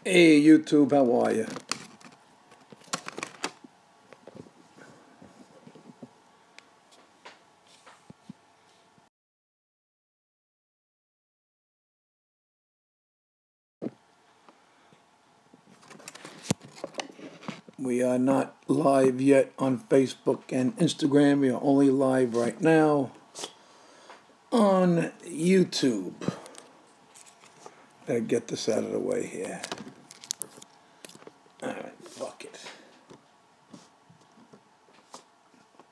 Hey YouTube, how are you? We are not live yet on Facebook and Instagram. We are only live right now on YouTube. Gotta get this out of the way here. Alright, fuck it.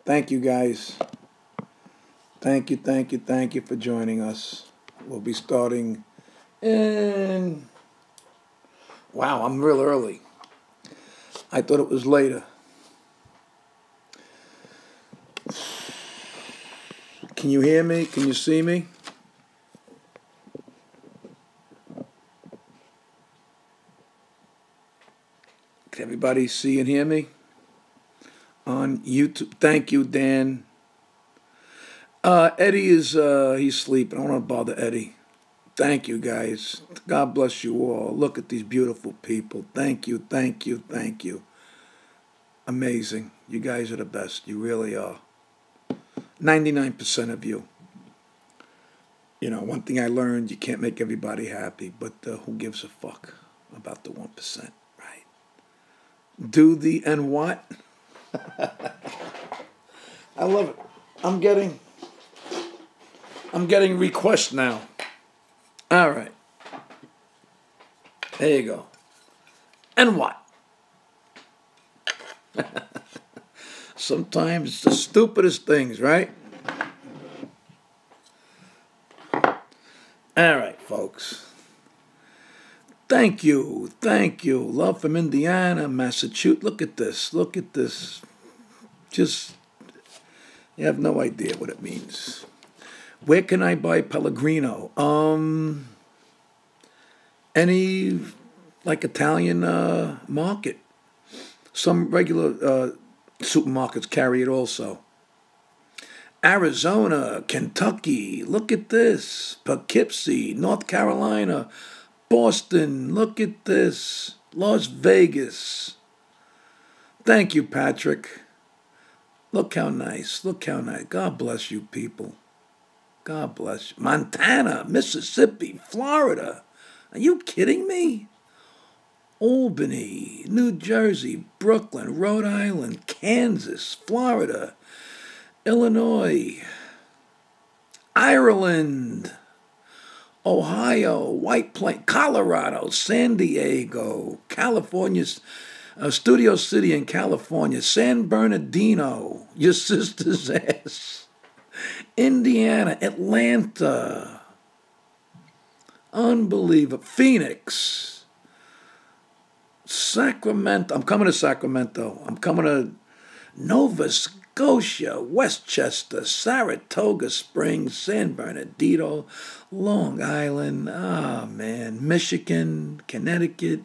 Thank you guys. Thank you for joining us. We'll be starting in... Wow, I'm real early. I thought it was later. Can you hear me? Can you see me? Can everybody see and hear me? On YouTube. Thank you, Dan. Eddie is, he's sleeping. I don't want to bother Eddie. Thank you, guys. God bless you all. Look at these beautiful people. Thank you. Amazing. You guys are the best. You really are. 99% of you. You know, one thing I learned, you can't make everybody happy, but who gives a fuck about the 1%, right? Do the and what? I love it. I'm getting requests now. All right. There you go. And what? Sometimes it's the stupidest things, right? All right, folks. Thank you. Love from Indiana, Massachusetts. Look at this. Just, you have no idea what it means. Where can I buy Pellegrino? Any, like, Italian market. Some regular supermarkets carry it also. Arizona, Kentucky, look at this. Poughkeepsie, North Carolina, Boston, look at this. Las Vegas. Thank you, Patrick. Look how nice. God bless you people. God bless you. Montana, Mississippi, Florida. Are you kidding me? Albany, New Jersey, Brooklyn, Rhode Island, Kansas, Florida, Illinois, Ireland, Ohio, White Plains, Colorado, San Diego, California, Studio City in California, San Bernardino, your sister's ass, Indiana, Atlanta, unbelievable, Phoenix, Sacramento. I'm coming to Sacramento. I'm coming to Nova Scotia, Westchester, Saratoga Springs, San Bernardino, Long Island, Michigan, Connecticut,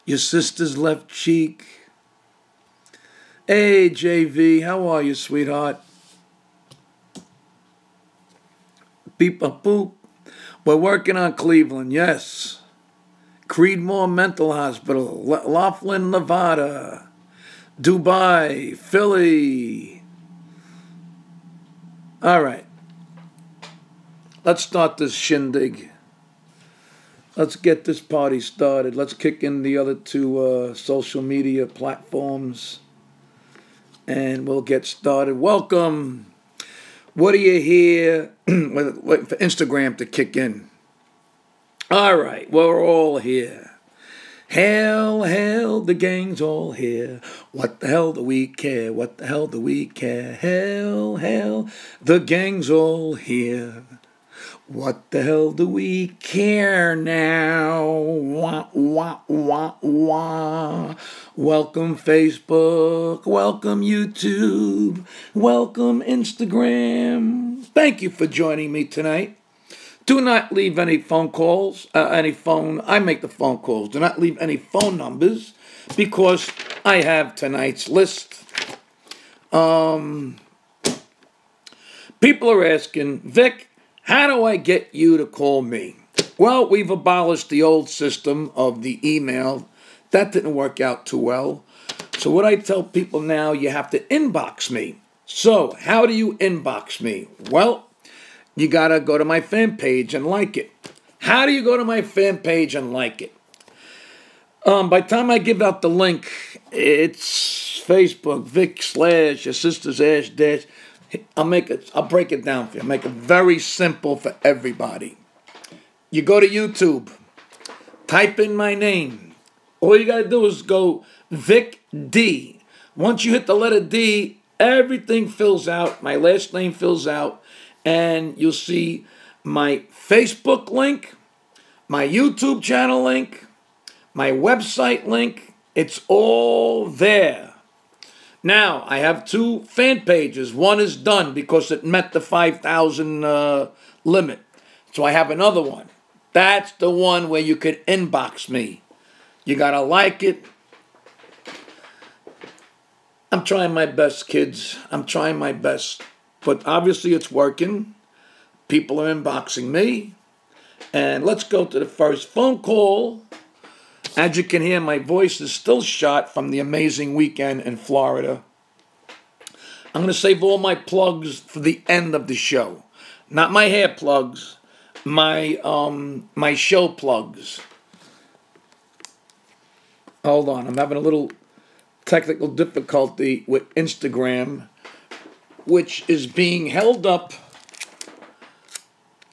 your sister's left cheek. Hey, JV, how are you, sweetheart? Beep a boop. We're working on Cleveland, yes. Creedmoor Mental Hospital, Laughlin, Nevada, Dubai, Philly. All right. Let's start this shindig. Let's get this party started. Let's kick in the other two social media platforms. And we'll get started. Welcome. What do you hear? Wait for Instagram to kick in. All right, we're all here. Hail, the gang's all here. What the hell do we care? Hail, the gang's all here. What the hell do we care now? Wah, wah, wah, wah. Welcome Facebook, welcome YouTube, welcome Instagram. Thank you for joining me tonight. Do not leave any phone calls, I make the phone calls. Do not leave any phone numbers because I have tonight's list. People are asking, Vic, how do I get you to call me? Well, we've abolished the old system of the email. That didn't work out too well. So what I tell people now, you have to inbox me. So how do you inbox me? Well, you got to go to my fan page and like it. How do you go to my fan page and like it? By the time I give out the link, it's Facebook, Vic / your sister's Ash Dash. I'll break it down for you. I'll make it very simple for everybody. You go to YouTube, type in my name. All you got to do is go Vic D. Once you hit the letter D, everything fills out. My last name fills out. And you'll see my Facebook link, my YouTube channel link, my website link. It's all there. Now, I have 2 fan pages. One is done because it met the 5,000 limit. So I have another one. That's the one where you could inbox me. You got to like it. I'm trying my best, kids. I'm trying my best. But obviously it's working. People are inboxing me. And let's go to the first phone call. As you can hear, my voice is still shot from the amazing weekend in Florida. I'm going to save all my plugs for the end of the show. Not my hair plugs, my show plugs. Hold on, I'm having a little technical difficulty with Instagram, which is being held up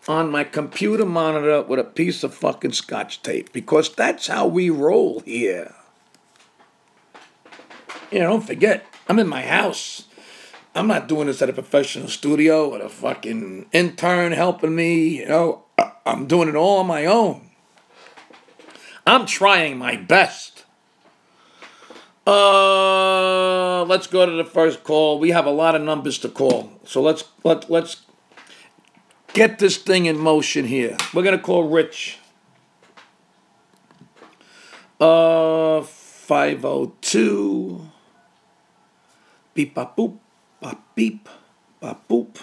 on my computer monitor with a piece of fucking Scotch tape, because that's how we roll here. You know, don't forget, I'm in my house. I'm not doing this at a professional studio with a fucking intern helping me. You know, I'm doing it all on my own. I'm trying my best. Let's go to the first call. We have a lot of numbers to call, so let's get this thing in motion here. We're gonna call Rich. 502. Beep bop boop bop beep bop boop.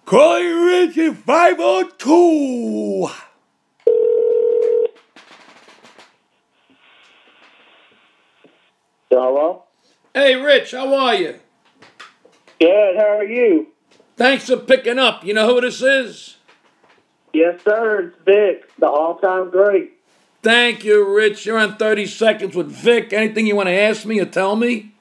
Calling Rich at 502. Hello? Hey, Rich, how are you? Good, how are you? Thanks for picking up. You know who this is? Yes, sir, it's Vic, the all-time great. Thank you, Rich. You're on 30 Seconds with Vic. Anything you want to ask me or tell me?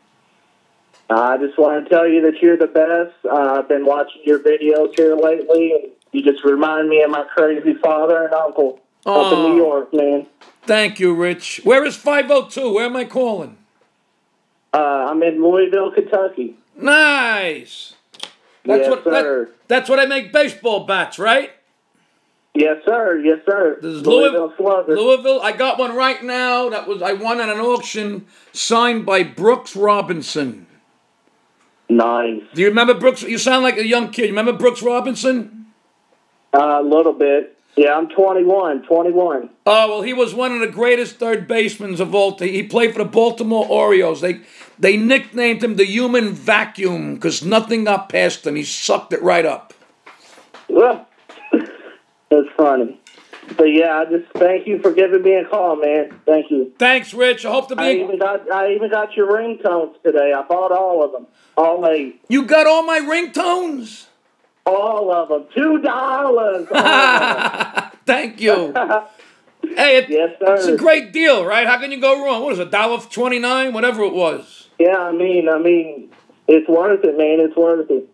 I just want to tell you that you're the best. I've been watching your videos here lately, and you just remind me of my crazy father and uncle up in New York, man. Thank you, Rich. Where is 502? Where am I calling? I'm in Louisville, Kentucky. Nice. Yes, sir. That's what I make baseball bats, right? Yes, sir. Yes, sir. This is Louisville Slugger. Louisville. I got one right now. I won at an auction signed by Brooks Robinson. Nice. Do you remember Brooks? You sound like a young kid. You remember Brooks Robinson? A little bit. Yeah, I'm 21. Oh, well, he was one of the greatest third basemen of all time. He played for the Baltimore Orioles. They nicknamed him the human vacuum because nothing got past him. He sucked it right up. Well, that's funny. But yeah, I just thank you for giving me a call, man. Thank you. Thanks, Rich. I hope to be. I even got your ringtones today. I bought all of them. All 8. You got all my ringtones? All of them. $2. Thank you. Hey, yes, sir. It's a great deal, right? How can you go wrong? What is it, $1.29? Whatever it was. Yeah, I mean, it's worth it, man. It's worth it.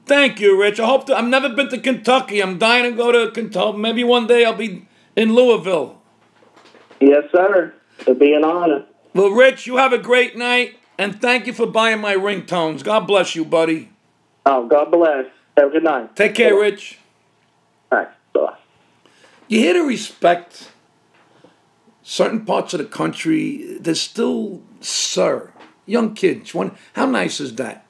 Thank you, Rich. I've never been to Kentucky. I'm dying to go to Kentucky. Maybe one day I'll be in Louisville. Yes, sir. It'll be an honor. Well, Rich, you have a great night, and thank you for buying my ringtones. God bless you, buddy. Oh, God bless. Have a good night. Take care, Rich. All right. Bye. You hear to respect certain parts of the country. There's still, sir, young kids. How nice is that?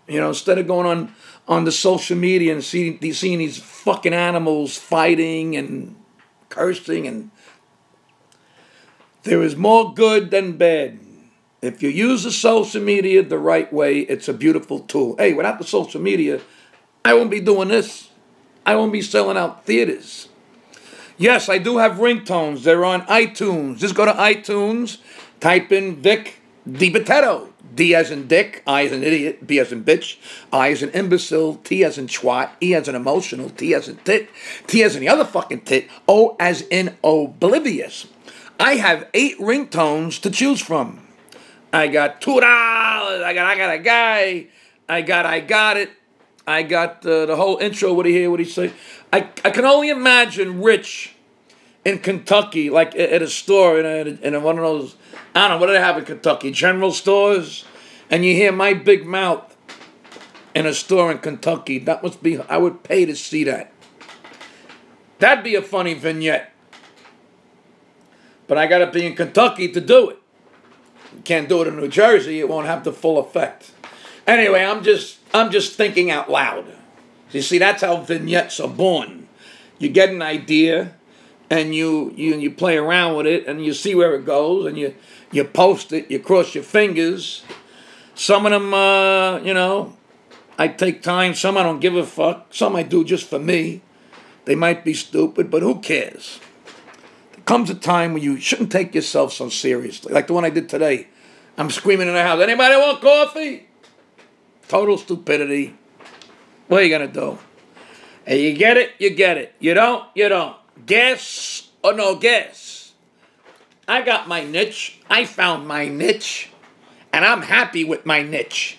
You know, instead of going on the social media and seeing these fucking animals fighting and cursing, and there is more good than bad. If you use the social media the right way, it's a beautiful tool. Hey, without the social media, I won't be doing this. I won't be selling out theaters. Yes, I do have ringtones. They're on iTunes. Just go to iTunes, type in Vic Dibitetto. D as in dick, I as in idiot, B as in bitch, I as in imbecile, T as in twat, E as in emotional, T as in tit, T as in the other fucking tit, O as in oblivious. I have 8 ringtones to choose from. I got $2. I got a guy. I got it. I got the whole intro. What do you hear? What do you say? I can only imagine Rich in Kentucky, like at a store in one of those, I don't know, what do they have in Kentucky? General stores? And you hear my big mouth in a store in Kentucky. That must be, I would pay to see that. That'd be a funny vignette. But I got to be in Kentucky to do it. You can't do it in New Jersey. It won't have the full effect. Anyway, I'm just thinking out loud. You see, that's how vignettes are born. You get an idea, and you play around with it, and you see where it goes, and you post it, you cross your fingers. Some of them, I take time. Some I don't give a fuck. Some I do just for me. They might be stupid, but who cares? There comes a time when you shouldn't take yourself so seriously. Like the one I did today. I'm screaming in the house, anybody want coffee? Total stupidity. What are you going to do? Hey, you get it, you get it. You don't, you don't. Guess or no guess? I got my niche. I found my niche. And I'm happy with my niche.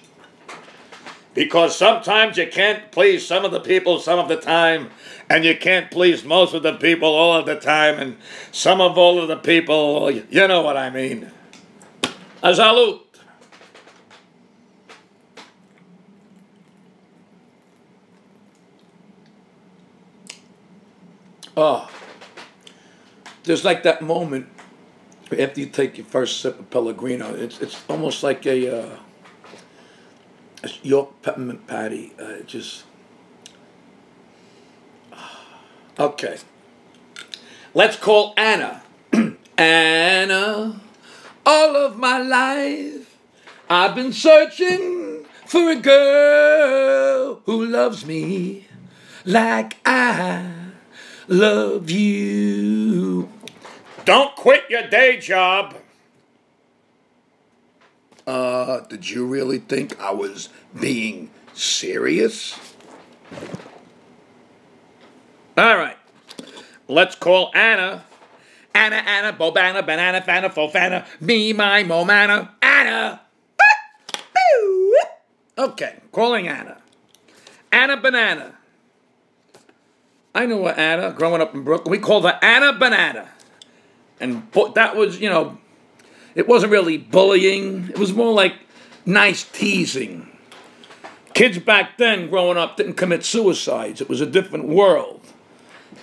Because sometimes you can't please some of the people some of the time. And you can't please most of the people all of the time. And some of all of the people, you know what I mean. A salute. Oh, there's like that moment after you take your first sip of Pellegrino. It's almost like a York peppermint patty. Okay. Let's call Anna. Anna, all of my life I've been searching for a girl who loves me like I love you. Don't quit your day job. Did you really think I was being serious? All right. Let's call Anna. Anna, Bobana, Banana, Fana, Fofana, me, my, Momana, Anna. Okay, calling Anna. Anna Banana. I knew her Anna, growing up in Brooklyn. We called her Anna Banana. And that was, it wasn't really bullying. It was more like nice teasing. Kids back then, growing up, didn't commit suicides. It was a different world.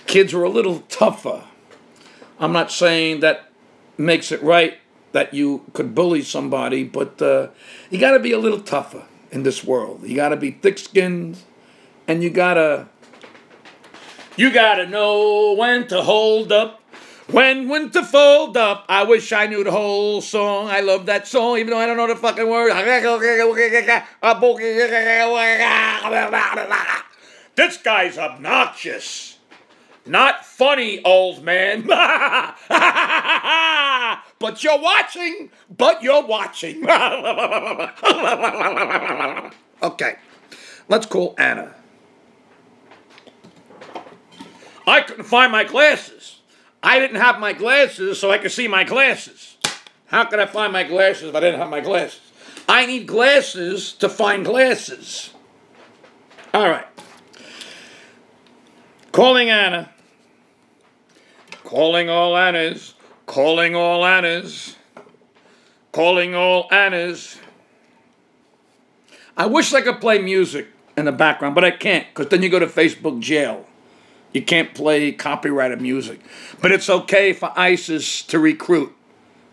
Kids were a little tougher. I'm not saying that makes it right that you could bully somebody, but you got to be a little tougher in this world. You got to be thick-skinned, and you got to know when to hold up, when to fold up. I wish I knew the whole song. I love that song, even though I don't know the fucking words. This guy's obnoxious. Not funny, old man. But you're watching. Okay, let's call Anna. I couldn't find my glasses. I didn't have my glasses so I could see my glasses. How could I find my glasses if I didn't have my glasses? I need glasses to find glasses. All right. Calling Anna. Calling all Annas. Calling all Annas. Calling all Annas. I wish I could play music in the background, but I can't, because then you go to Facebook jail. You can't play copyrighted music. But it's okay for ISIS to recruit.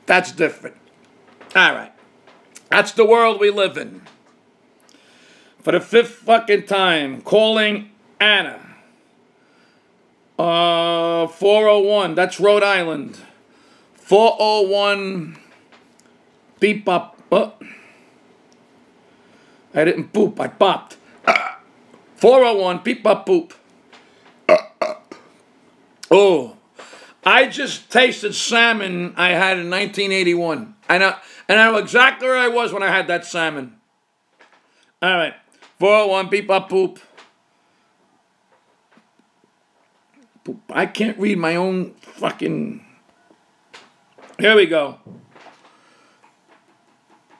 That's different. All right. That's the world we live in. For the 5th fucking time, calling Anna. 401, that's Rhode Island. 401, beep bop. Oh. I didn't poop, I popped. 401, beep bop boop. Oh, I just tasted salmon I had in 1981. And I know exactly where I was when I had that salmon. All right. 401, beep, up, poop. I can't read my own fucking... Here we go.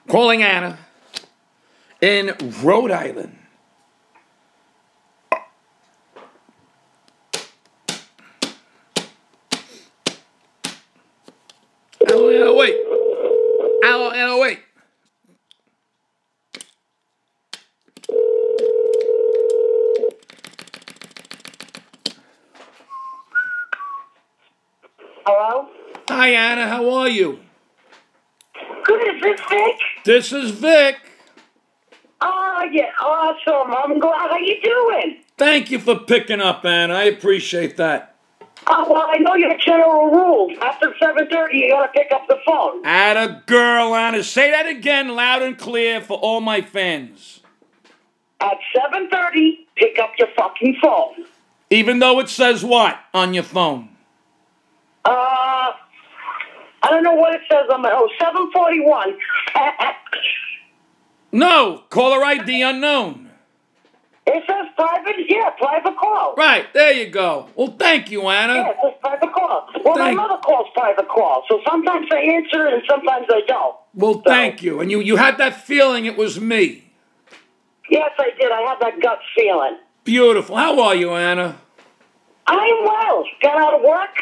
Calling Anna in Rhode Island. Oh, wait. Anna, wait. Hello? Hi, Anna. How are you? Good, is this Vic? This is Vic. Oh, yeah, awesome. I'm glad. How you doing? Thank you for picking up, Anna. I appreciate that. Well, I know your general rules. After 7:30, you gotta pick up the phone. Atta girl, Anna. Say that again loud and clear for all my fans. At 7:30, pick up your fucking phone. Even though it says what on your phone? I don't know what it says on my... 7:41. No, caller ID unknown. It says private call. Right, there you go. Well, thank you, Anna. Yeah, it says private call. Well, my mother calls private call, so sometimes I answer and sometimes I don't. Well, thank you. And you had that feeling it was me. Yes, I did. I had that gut feeling. Beautiful. How are you, Anna? I'm well. Got out of work,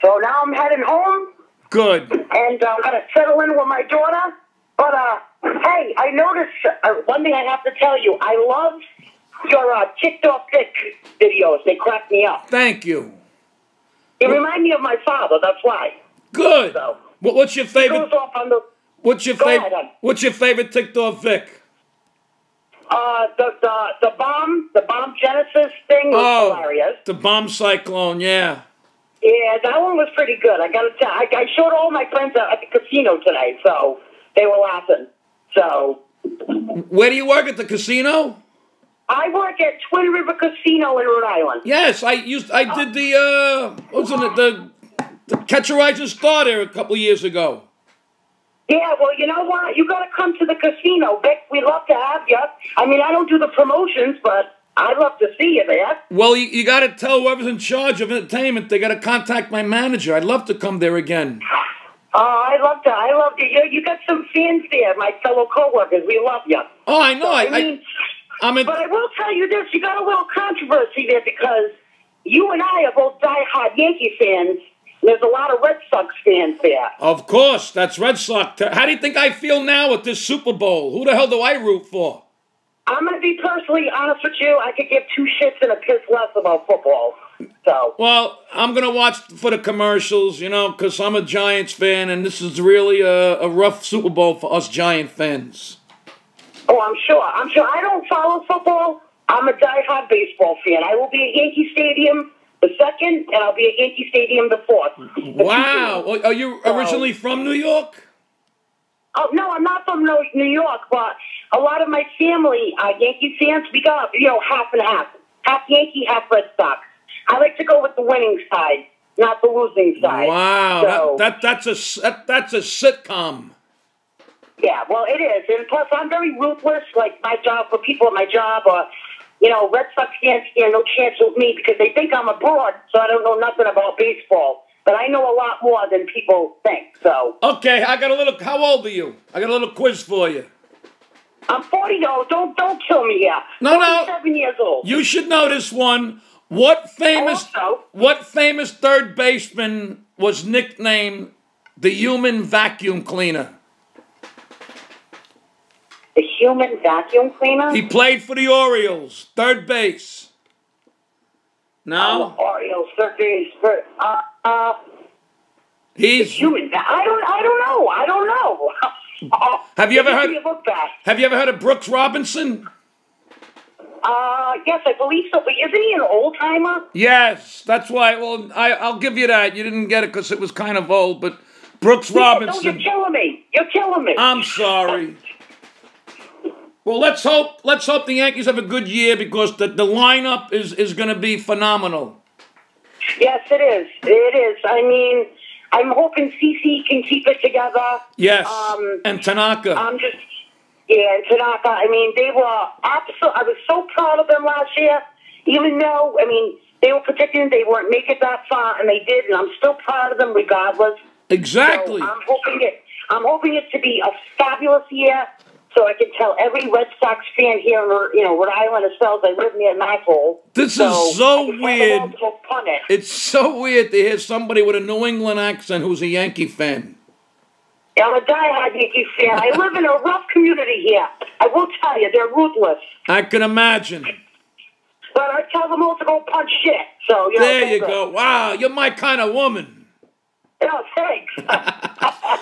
so now I'm heading home. Good. And I'm going to settle in with my daughter. But, hey, I noticed one thing I have to tell you. I love your TikTok videos. They crack me up. Thank you. You remind me of my father. That's why. Good. So, What's your favorite? Goes off on the, What's your favorite? What's your favorite TikTok Vic? The bomb Genesis thing was hilarious. The bomb cyclone, yeah. Yeah, that one was pretty good. I got to tell. I showed all my friends at the casino today, so they were laughing. So, where do you work, at the casino? I work at Twin River Casino in Rhode Island. Yes, I did the Catch a Rising Star there a couple of years ago. Yeah, well, you know what? You got to come to the casino, Vic. We'd love to have you. I mean, I don't do the promotions, but I'd love to see you there. Well, you got to tell whoever's in charge of entertainment, they got to contact my manager. I'd love to come there again. Oh, I love you. You got some fans there, my fellow coworkers. We love you. Oh, I know. So, but I will tell you this. You got a little controversy there because you and I are both diehard Yankee fans. There's a lot of Red Sox fans there. Of course, that's Red Sox. How do you think I feel now with this Super Bowl? Who the hell do I root for? I'm going to be personally honest with you. I could give two shits and a piss less about football. So. Well, I'm going to watch for the commercials, because I'm a Giants fan, and this is really a rough Super Bowl for us Giant fans. Oh, I'm sure. I don't follow football. I'm a diehard baseball fan. I will be at Yankee Stadium the 2nd, and I'll be at Yankee Stadium the 4th. Wow. Are you originally from New York? Oh, no, I'm not from New York, but a lot of my family are Yankee fans. We got, half and half. Half Yankee, half Red Sox. I like to go with the winning side, not the losing side. Wow. So, that's a sitcom. Yeah, well, it is. And plus, I'm very ruthless, like my job, for people at my job, or... Red Sox fans stand no chance with me because they think I'm abroad, so I don't know nothing about baseball. But I know a lot more than people think, so. Okay, how old are you? I got a little quiz for you. I'm 40, don't kill me here. No. 7 years old. You should know this one. What famous third baseman was nicknamed the human vacuum cleaner? The human vacuum cleaner? He played for the Orioles, third base. No? Orioles, third base. He's human. I don't know. Have you ever heard of Brooks Robinson? Yes, I believe so. But isn't he an old timer? Yes, that's why. Well, I'll give you that. You didn't get it because it was kind of old, but Brooks Robinson. No, you're killing me. I'm sorry. Well, let's hope the Yankees have a good year because the lineup is going to be phenomenal. Yes, it is. It is. I mean, I'm hoping CC can keep it together. Yes. And Tanaka. And Tanaka. I mean, they were I was so proud of them last year, even though, I mean, they were predicting they weren't make it that far, and they did, and I'm still proud of them regardless. Exactly. So I'm hoping it to be a fabulous year, so I can tell every Red Sox fan here in Rhode Island as well as I live near Maxwell. This is so weird. It. It's so weird to hear somebody with a New England accent who's a Yankee fan. Yeah, I'm a diehard Yankee fan. I live in a rough community here. I will tell you, they're ruthless. I can imagine. But I tell them all to go punch shit. So, there you go. Wow, you're my kind of woman. Oh, thanks.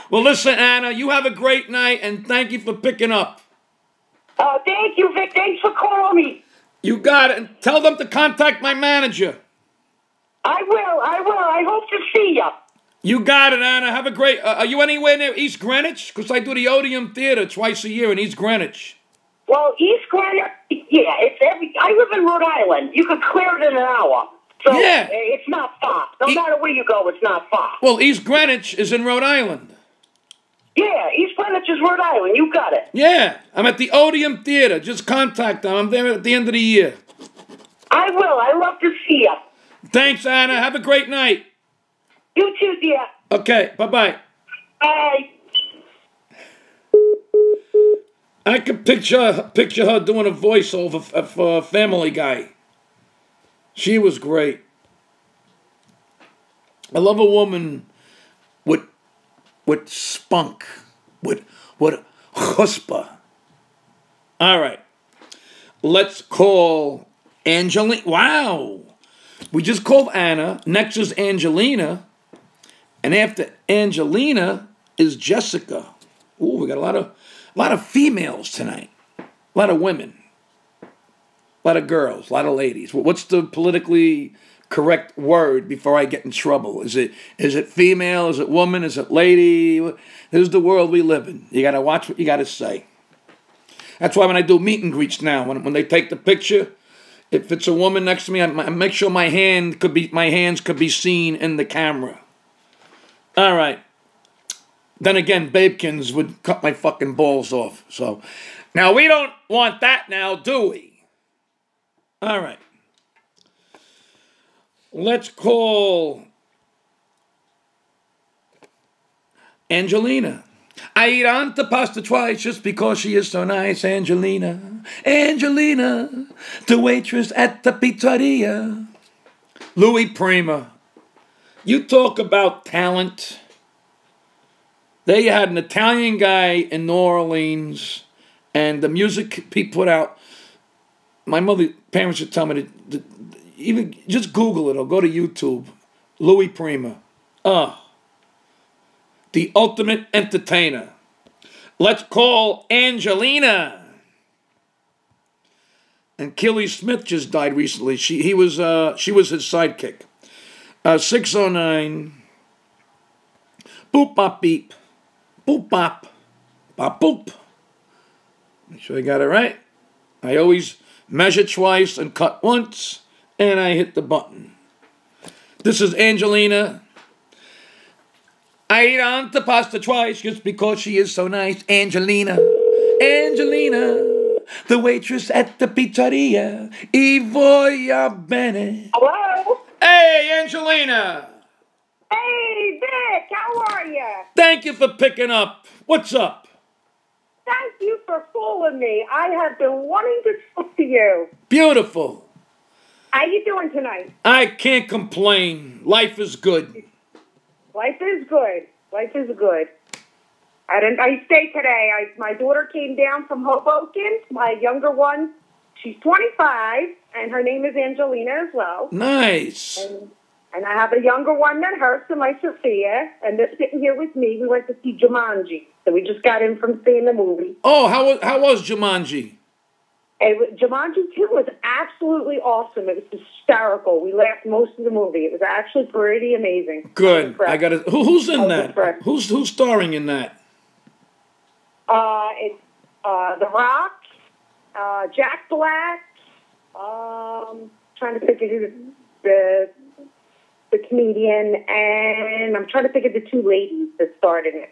Well, listen, Anna, you have a great night, and thank you for picking up. Oh, thank you, Vic. Thanks for calling me. You got it. And tell them to contact my manager. I will. I hope to see you. You got it, Anna. Have a great... are you anywhere near East Greenwich? Because I do the Odeum Theater twice a year in East Greenwich. Well, East Greenwich, yeah, I live in Rhode Island. You could clear it in an hour. So yeah. It's not far. No matter where you go, it's not far. Well, East Greenwich is in Rhode Island. Yeah, East Greenwich is Rhode Island. You got it. Yeah, I'm at the Odeum Theater. Just contact them. I'm there at the end of the year. I will. I love to see you. Thanks, Anna. Have a great night. You too, dear. Okay, bye-bye. Bye. I can picture her doing a voiceover for Family Guy. She was great. I love a woman with spunk, with chutzpah. All right, let's call Angelina. Wow, we just called Anna. Next is Angelina, and after Angelina is Jessica. Ooh, we got a lot of females tonight. A lot of women. A lot of girls. A lot of ladies. What's the politically correct word before I get in trouble? Is it female? Is it woman? Is it lady? This is the world we live in. You got to watch what you got to say. That's why when I do meet and greets now, when they take the picture, if it's a woman next to me, I make sure my hands could be seen in the camera. All right. Then again, Babekins would cut my fucking balls off. So, now we don't want that now, do we? All right. Let's call Angelina. I eat antipasta twice just because she is so nice, Angelina. Angelina, the waitress at the pizzeria. Louis Prima. You talk about talent. There you had an Italian guy in New Orleans, and the music he put out. My parents would tell me to even just Google it or go to YouTube. Louis Prima. The ultimate entertainer. Let's call Angelina. And Kelly Smith just died recently. She was his sidekick. 609. Boop bop beep. Boop bop. Bop boop. Make sure I got it right. I always measure twice and cut once, and I hit the button. This is Angelina. I eat antipasta twice just because she is so nice. Angelina. Angelina, the waitress at the pizzeria. E voglio bene. Hello? Hey, Angelina. Hey, Vic, how are you? Thank you for picking up. What's up? Thank you for fooling me. I have been wanting to talk to you. Beautiful. How you doing tonight? I can't complain. Life is good. Life is good. Life is good. I stayed today. My daughter came down from Hoboken. My younger one, she's 25, and her name is Angelina as well. Nice. And I have a younger one than her, so my Sophia, and they're sitting here with me. We went to see Jumanji, so we just got in from seeing the movie. Oh, how was Jumanji? Jumanji 2 was absolutely awesome. It was hysterical. We laughed most of the movie. It was actually pretty amazing. Good. I got it. Who's in that? Who's starring in that? It's The Rock, Jack Black. Trying to think of the comedian, and I'm trying to think of the two ladies that started it.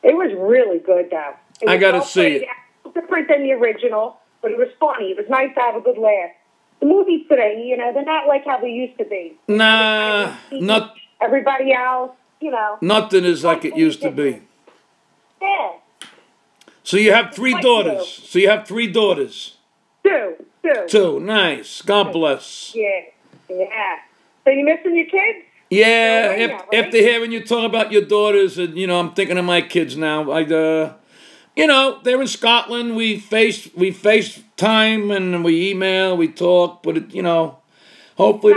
It was really good, though. I gotta see it. Different than the original, but it was funny. It was nice to have a good laugh. The movies today, you know, they're not like how they used to be. Nah, not everybody else, you know. Nothing is like it used to be. Yeah. So you have three daughters. So you have 3 daughters. Two. Nice. God bless. Yeah. So you missing your kids? Yeah. After hearing you talk about your daughters, and you know, I'm thinking of my kids now. You know, they're in Scotland. We FaceTime and we email, we talk, but you know, hopefully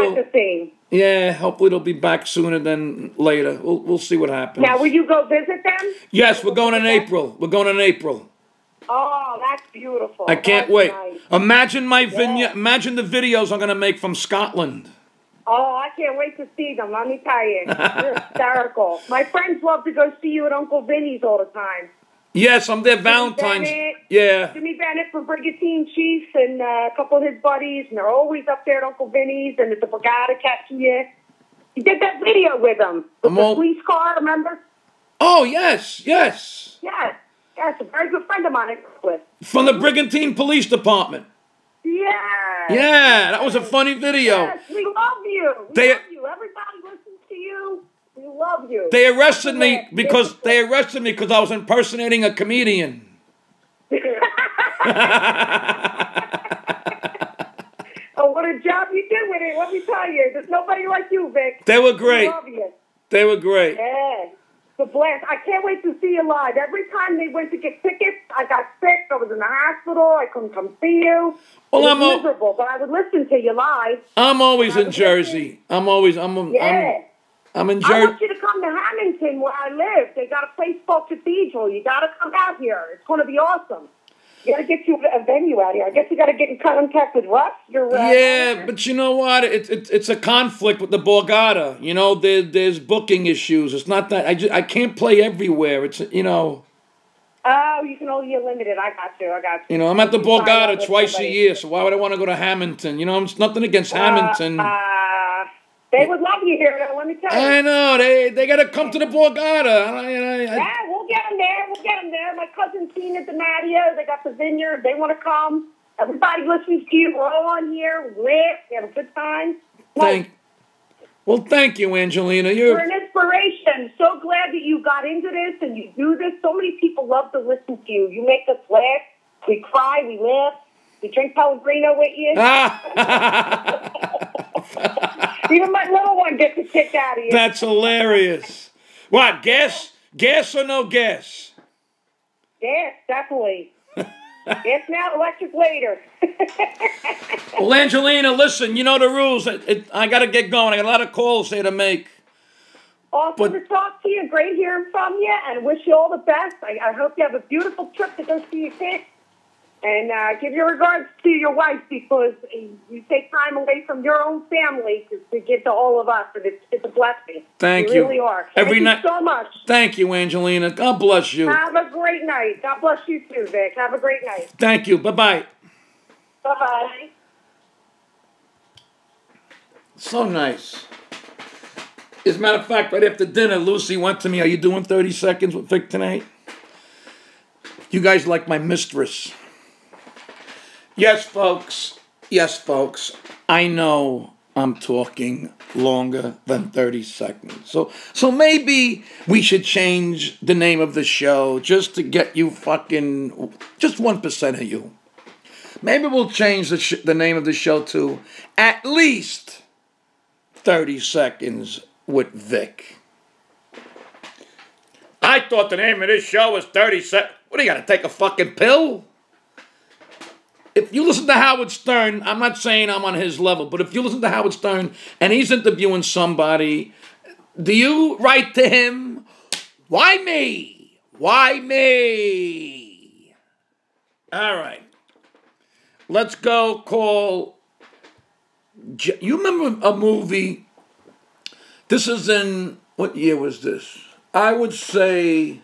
hopefully they'll be back sooner than later. We'll see what happens. Now, will you go visit them? Yes, we're going in April. We're going in April. Oh, that's beautiful. I can't wait. Nice. Imagine Imagine the videos I'm going to make from Scotland. Oh, I can't wait to see them. Let me tell you, you're hysterical. My friends love to go see you at Uncle Vinny's all the time. Yes, I'm there Valentine's. Yeah. Jimmy Bennett from Brigantine Chiefs and a couple of his buddies, and they're always up there at Uncle Vinny's and at the Borgata catching you. You did that video with them, with the police car, remember? Oh, yes. Yes, a very good friend of mine. From the Brigantine Police Department. Yeah, that was a funny video. Yes, we love you. We love you. Everybody listens to you. We love you. They arrested me because I was impersonating a comedian. Oh, what a job you did with it. Let me tell you. There's nobody like you, Vic. They were great. We love you. They were great. Yeah. It's a blast. I can't wait to see you live. Every time they went to get tickets, I got sick. I was in the hospital. I couldn't come see you. Well, I'm miserable, but I would listen to you live. I'm always in Jersey. I'm in Jersey. I want you to come to Hamilton where I live. They got a place called Cathedral. You got to come out here. It's going to be awesome. You got to get you a venue out here. I guess you got to get in contact with Russ. But you know what? It's a conflict with the Borgata. You know, there's booking issues. It's not that I can't play everywhere. It's you know. Oh, you can only be limited. I got you. You know, I'm at the Borgata twice a year, so why would I want to go to Hamilton? You know, it's nothing against Hamilton. They would love you here, though, let me tell you. I know. They got to come to the Borgata. Yeah, we'll get them there. My cousin Tina DiMatteo, they got the vineyard. They want to come. Everybody listens to you. We're all on here. We have a good time. Thank you, Angelina. You're an inspiration. So glad that you got into this and you do this. So many people love to listen to you. You make us laugh. We cry. We laugh. We drink Pellegrino with you. Even my little one gets a kick out of you. That's hilarious. What, gas? Gas or no gas? Gas, definitely. Gas now, electric later. Well, Angelina, listen, you know the rules. I got to get going. I got a lot of calls here to make. Awesome to talk to you. Great hearing from you, and wish you all the best. I hope you have a beautiful trip to go see your kids. And give your regards to your wife, because you take time away from your own family to give to all of us, and it's a blessing. Thank you. You really are. Thank you so much. Thank you, Angelina. God bless you. Have a great night. God bless you too, Vic. Have a great night. Thank you. Bye-bye. Bye-bye. So nice. As a matter of fact, right after dinner, Lucy went to me, "Are you doing 30 seconds with Vic tonight?" You guys like my mistress. Yes, folks. Yes, folks. I know I'm talking longer than 30 seconds. So maybe we should change the name of the show just to get you just 1% of you. Maybe we'll change the name of the show to At Least 30 Seconds with Vic. I thought the name of this show was 30 Seconds. What, do you got to take a fucking pill? If you listen to Howard Stern, I'm not saying I'm on his level, but if you listen to Howard Stern and he's interviewing somebody, do you write to him, "Why me? Why me?" All right. Let's go call... You remember a movie? This is in... What year was this? I would say...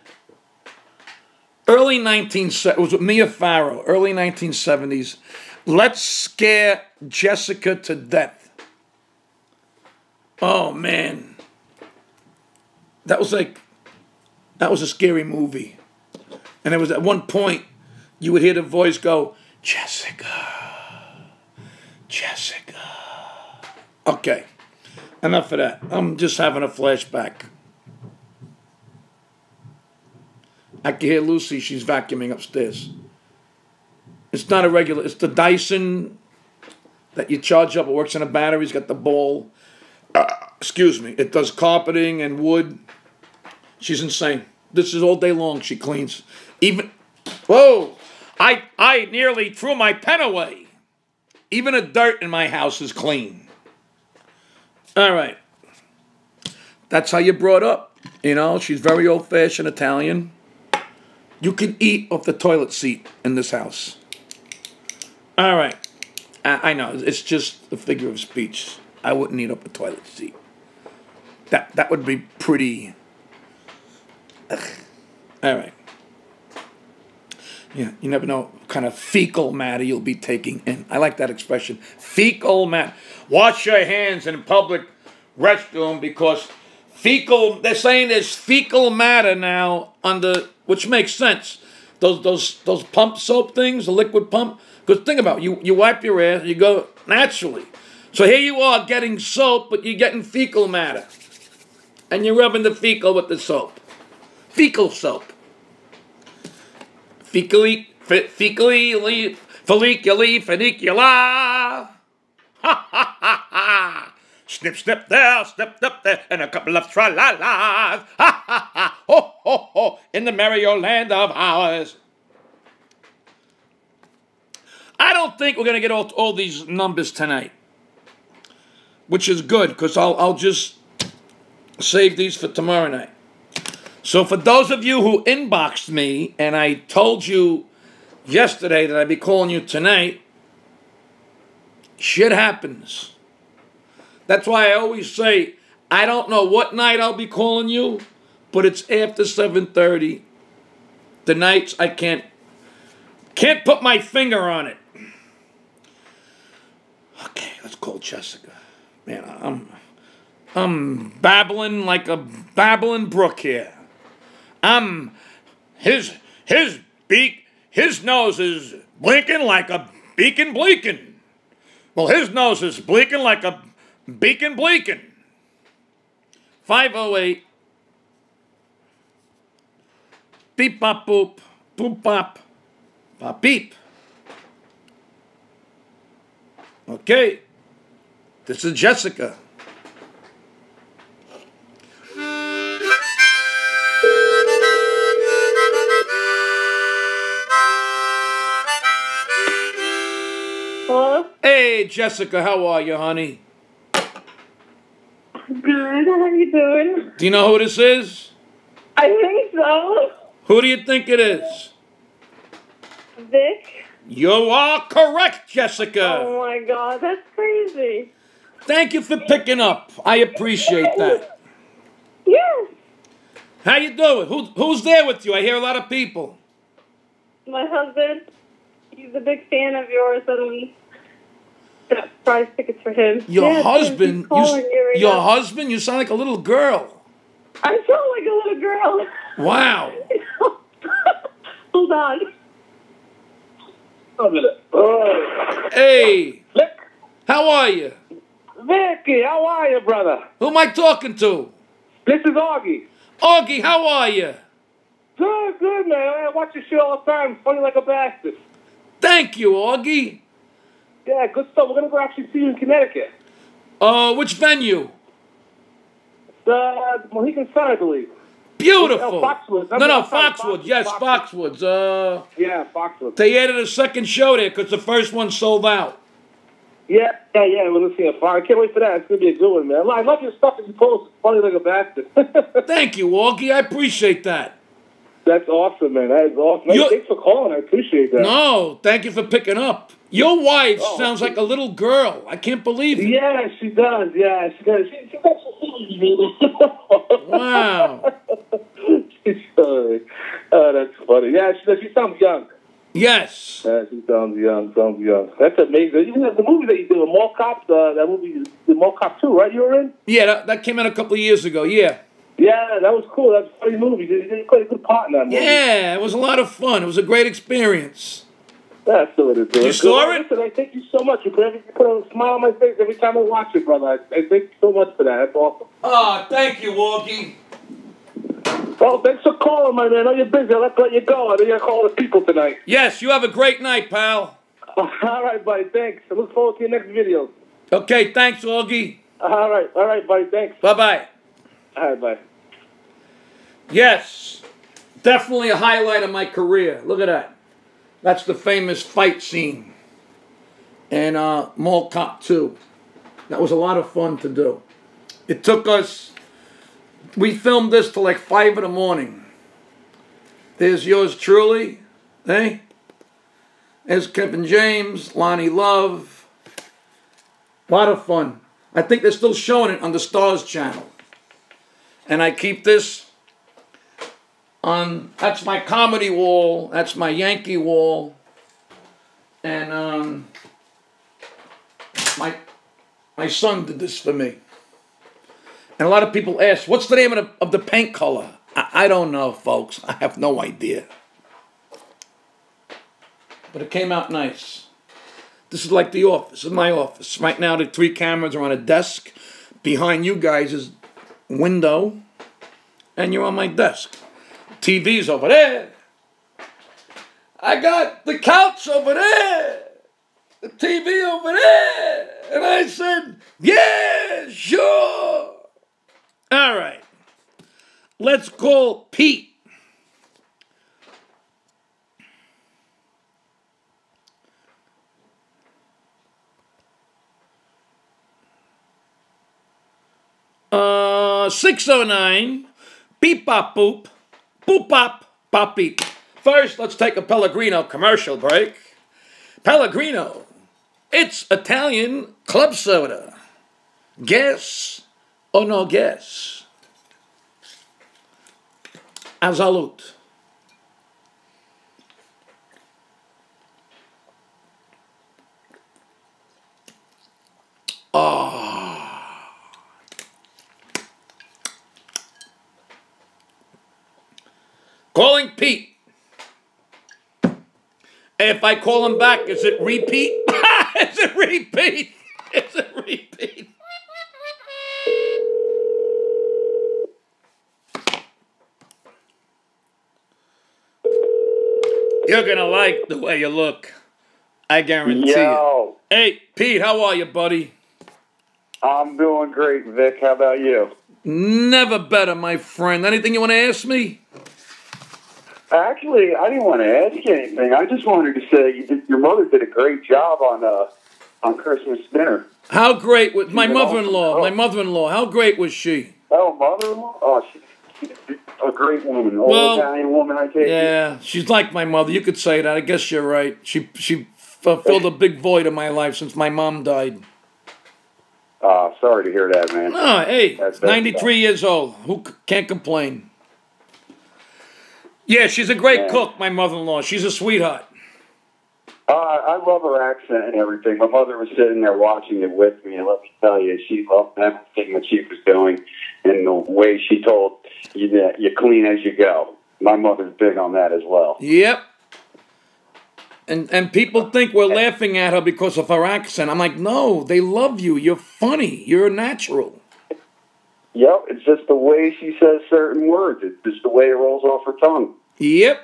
Early 1970s, it was with Mia Farrow, early 1970s. Let's Scare Jessica to Death. Oh, man. That was a scary movie. And there was at one point, you would hear the voice go, Jessica. Jessica. Okay. Enough of that. I'm just having a flashback. I can hear Lucy. She's vacuuming upstairs. It's not a regular. It's the Dyson that you charge up. It works on a battery. It's got the ball. Excuse me. It does carpeting and wood. She's insane. This is all day long. She cleans. Even. Whoa! I nearly threw my pen away. Even the dirt in my house is clean. All right. That's how you're brought up. You know, she's very old-fashioned Italian. You can eat off the toilet seat in this house. All right. I know. It's just a figure of speech. I wouldn't eat up a toilet seat. That would be pretty... Ugh. All right. Yeah, you never know what kind of fecal matter you'll be taking in. I like that expression. Fecal matter. Wash your hands in public restroom because they're saying there's fecal matter now which makes sense. Those pump soap things, the liquid pump. Because think about it, you wipe your ass, you go naturally. So here you are getting soap, but you're getting fecal matter. And you're rubbing the fecal with the soap. Fecal soap. Folliculi, funicula. Ha ha ha ha. Snip, snip there, and a couple of tra-la-las. Ha ha ha. Ho ho ho. In the merry old land of ours. I don't think we're going to get all these numbers tonight. Which is good, because I'll just save these for tomorrow night. So for those of you who inboxed me, and I told you yesterday that I'd be calling you tonight, shit happens. That's why I always say, I don't know what night I'll be calling you, but it's after 7:30. The nights I can't put my finger on it. Okay, let's call Jessica. Man, I'm babbling like a babbling brook here. His nose is blinking like a beacon bleaking. Well, his nose is blinking like a beacon bleaking. 508. Beep bop boop. Boop bop. Bop beep. Okay. This is Jessica. Hello? Hey, Jessica, how are you, honey? Good. How you doing? Do you know who this is? I think so. Who do you think it is? Vic? You are correct, Jessica. Oh my God, that's crazy. Thank you for picking up. I appreciate that. Yes. How you doing? Who's there with you? I hear a lot of people. My husband, he's a big fan of yours, and got prize tickets for him. Your husband? Your now. husband? You sound like a little girl. I sound like a little girl. Wow. Hold on. Hey. How are you? Vicky, how are you, brother? Who am I talking to? This is Augie. Augie, how are you? Good, man. I watch your show all the time. Funny like a bastard. Thank you, Augie. Yeah, good stuff. We're going to go actually see you in Connecticut. Which venue? The Mohegan Sun, I believe. Beautiful. Foxwoods. No, Foxwoods. Yes, Foxwoods. Yeah, Foxwoods. They added a second show there because the first one sold out. Yeah. We're listening to Fire. I can't wait for that. It's going to be a good one, man. I love your stuff that you post. It's funny like a bastard. Thank you, Augie. I appreciate that. That's awesome, man. That is awesome. Hey, thanks for calling. I appreciate that. No, thank you for picking up. Your wife sounds like a little girl. I can't believe it. Yeah, she does. Yeah, she does. She got some Wow. She's funny. Oh, that's funny. Yeah, she does. She sounds young. Yes. He sounds young. Sounds young. That's amazing. Even the movie that you did with Mall Cop, that movie, the Mall Cop 2, right? You were in? Yeah, that came out a couple of years ago. Yeah. Yeah, that was cool. That's a funny movie. You did quite a good part in that movie. Yeah, it was a lot of fun. It was a great experience. That's so it is. You saw it? Listen, I thank you so much. You put a smile on my face every time I watch it, brother. I thank you so much for that. That's awesome. Oh, thank you, Augie. Well, thanks for calling, my man. I know you're busy. I'll have to let you go. I know you're calling the people tonight. Yes, you have a great night, pal. All right, buddy. Thanks. I look forward to your next video. Okay, thanks, Augie. All right, buddy. Thanks. Bye-bye. All right, bye. Yes, definitely a highlight of my career. Look at that. That's the famous fight scene in Mall Cop 2. That was a lot of fun to do. It took us, we filmed this till like 5 in the morning. There's yours truly, eh? There's Kevin James, Lonnie Love. A lot of fun. I think they're still showing it on the Stars channel. And I keep this on, that's my comedy wall, that's my Yankee wall, and my son did this for me. And a lot of people ask, what's the name of the paint color? I don't know, folks. I have no idea. But it came out nice. This is like the office. This is my office. Right now the 3 cameras are on a desk. Behind you guys is a window. And you're on my desk. TV's over there. I got the couch over there. The TV over there. And I said, yeah, sure. All right. Let's call Pete. Uh, 609. Beep bop boop. Boop bop bop beep. First, let's take a Pellegrino commercial break. Pellegrino. It's Italian club soda. Guess or no guess? A salute. Calling Pete. If I call him back, is it repeat? Is it repeat? Is it repeat? You're gonna like the way you look. I guarantee Yo. you. Hey, Pete, how are you, buddy? I'm doing great, Vic. How about you? Never better, my friend. Anything you want to ask me? Actually, I didn't want to ask you anything. I just wanted to say your mother did a great job on Christmas dinner. How great was my mother-in-law? awesome. My mother-in-law. How great was she? Oh, mother-in-law? Oh, she's a great woman. Old Italian woman, I take it. Yeah, she's like my mother. You could say that. I guess you're right. She filled a big void in my life since my mom died. Sorry to hear that, man. Oh, hey, That's 93 years old. Who can't complain? Yeah, she's a great cook, my mother-in-law. She's a sweetheart. I love her accent and everything. My mother was sitting there watching it with me, and let me tell you, she loved everything that she was doing and the way she told you that you clean as you go. My mother's big on that as well. Yep. And people think we're laughing at her because of her accent. I'm like, no, they love you. You're funny. You're natural. Yep, it's just the way she says certain words. It's just the way it rolls off her tongue. Yep.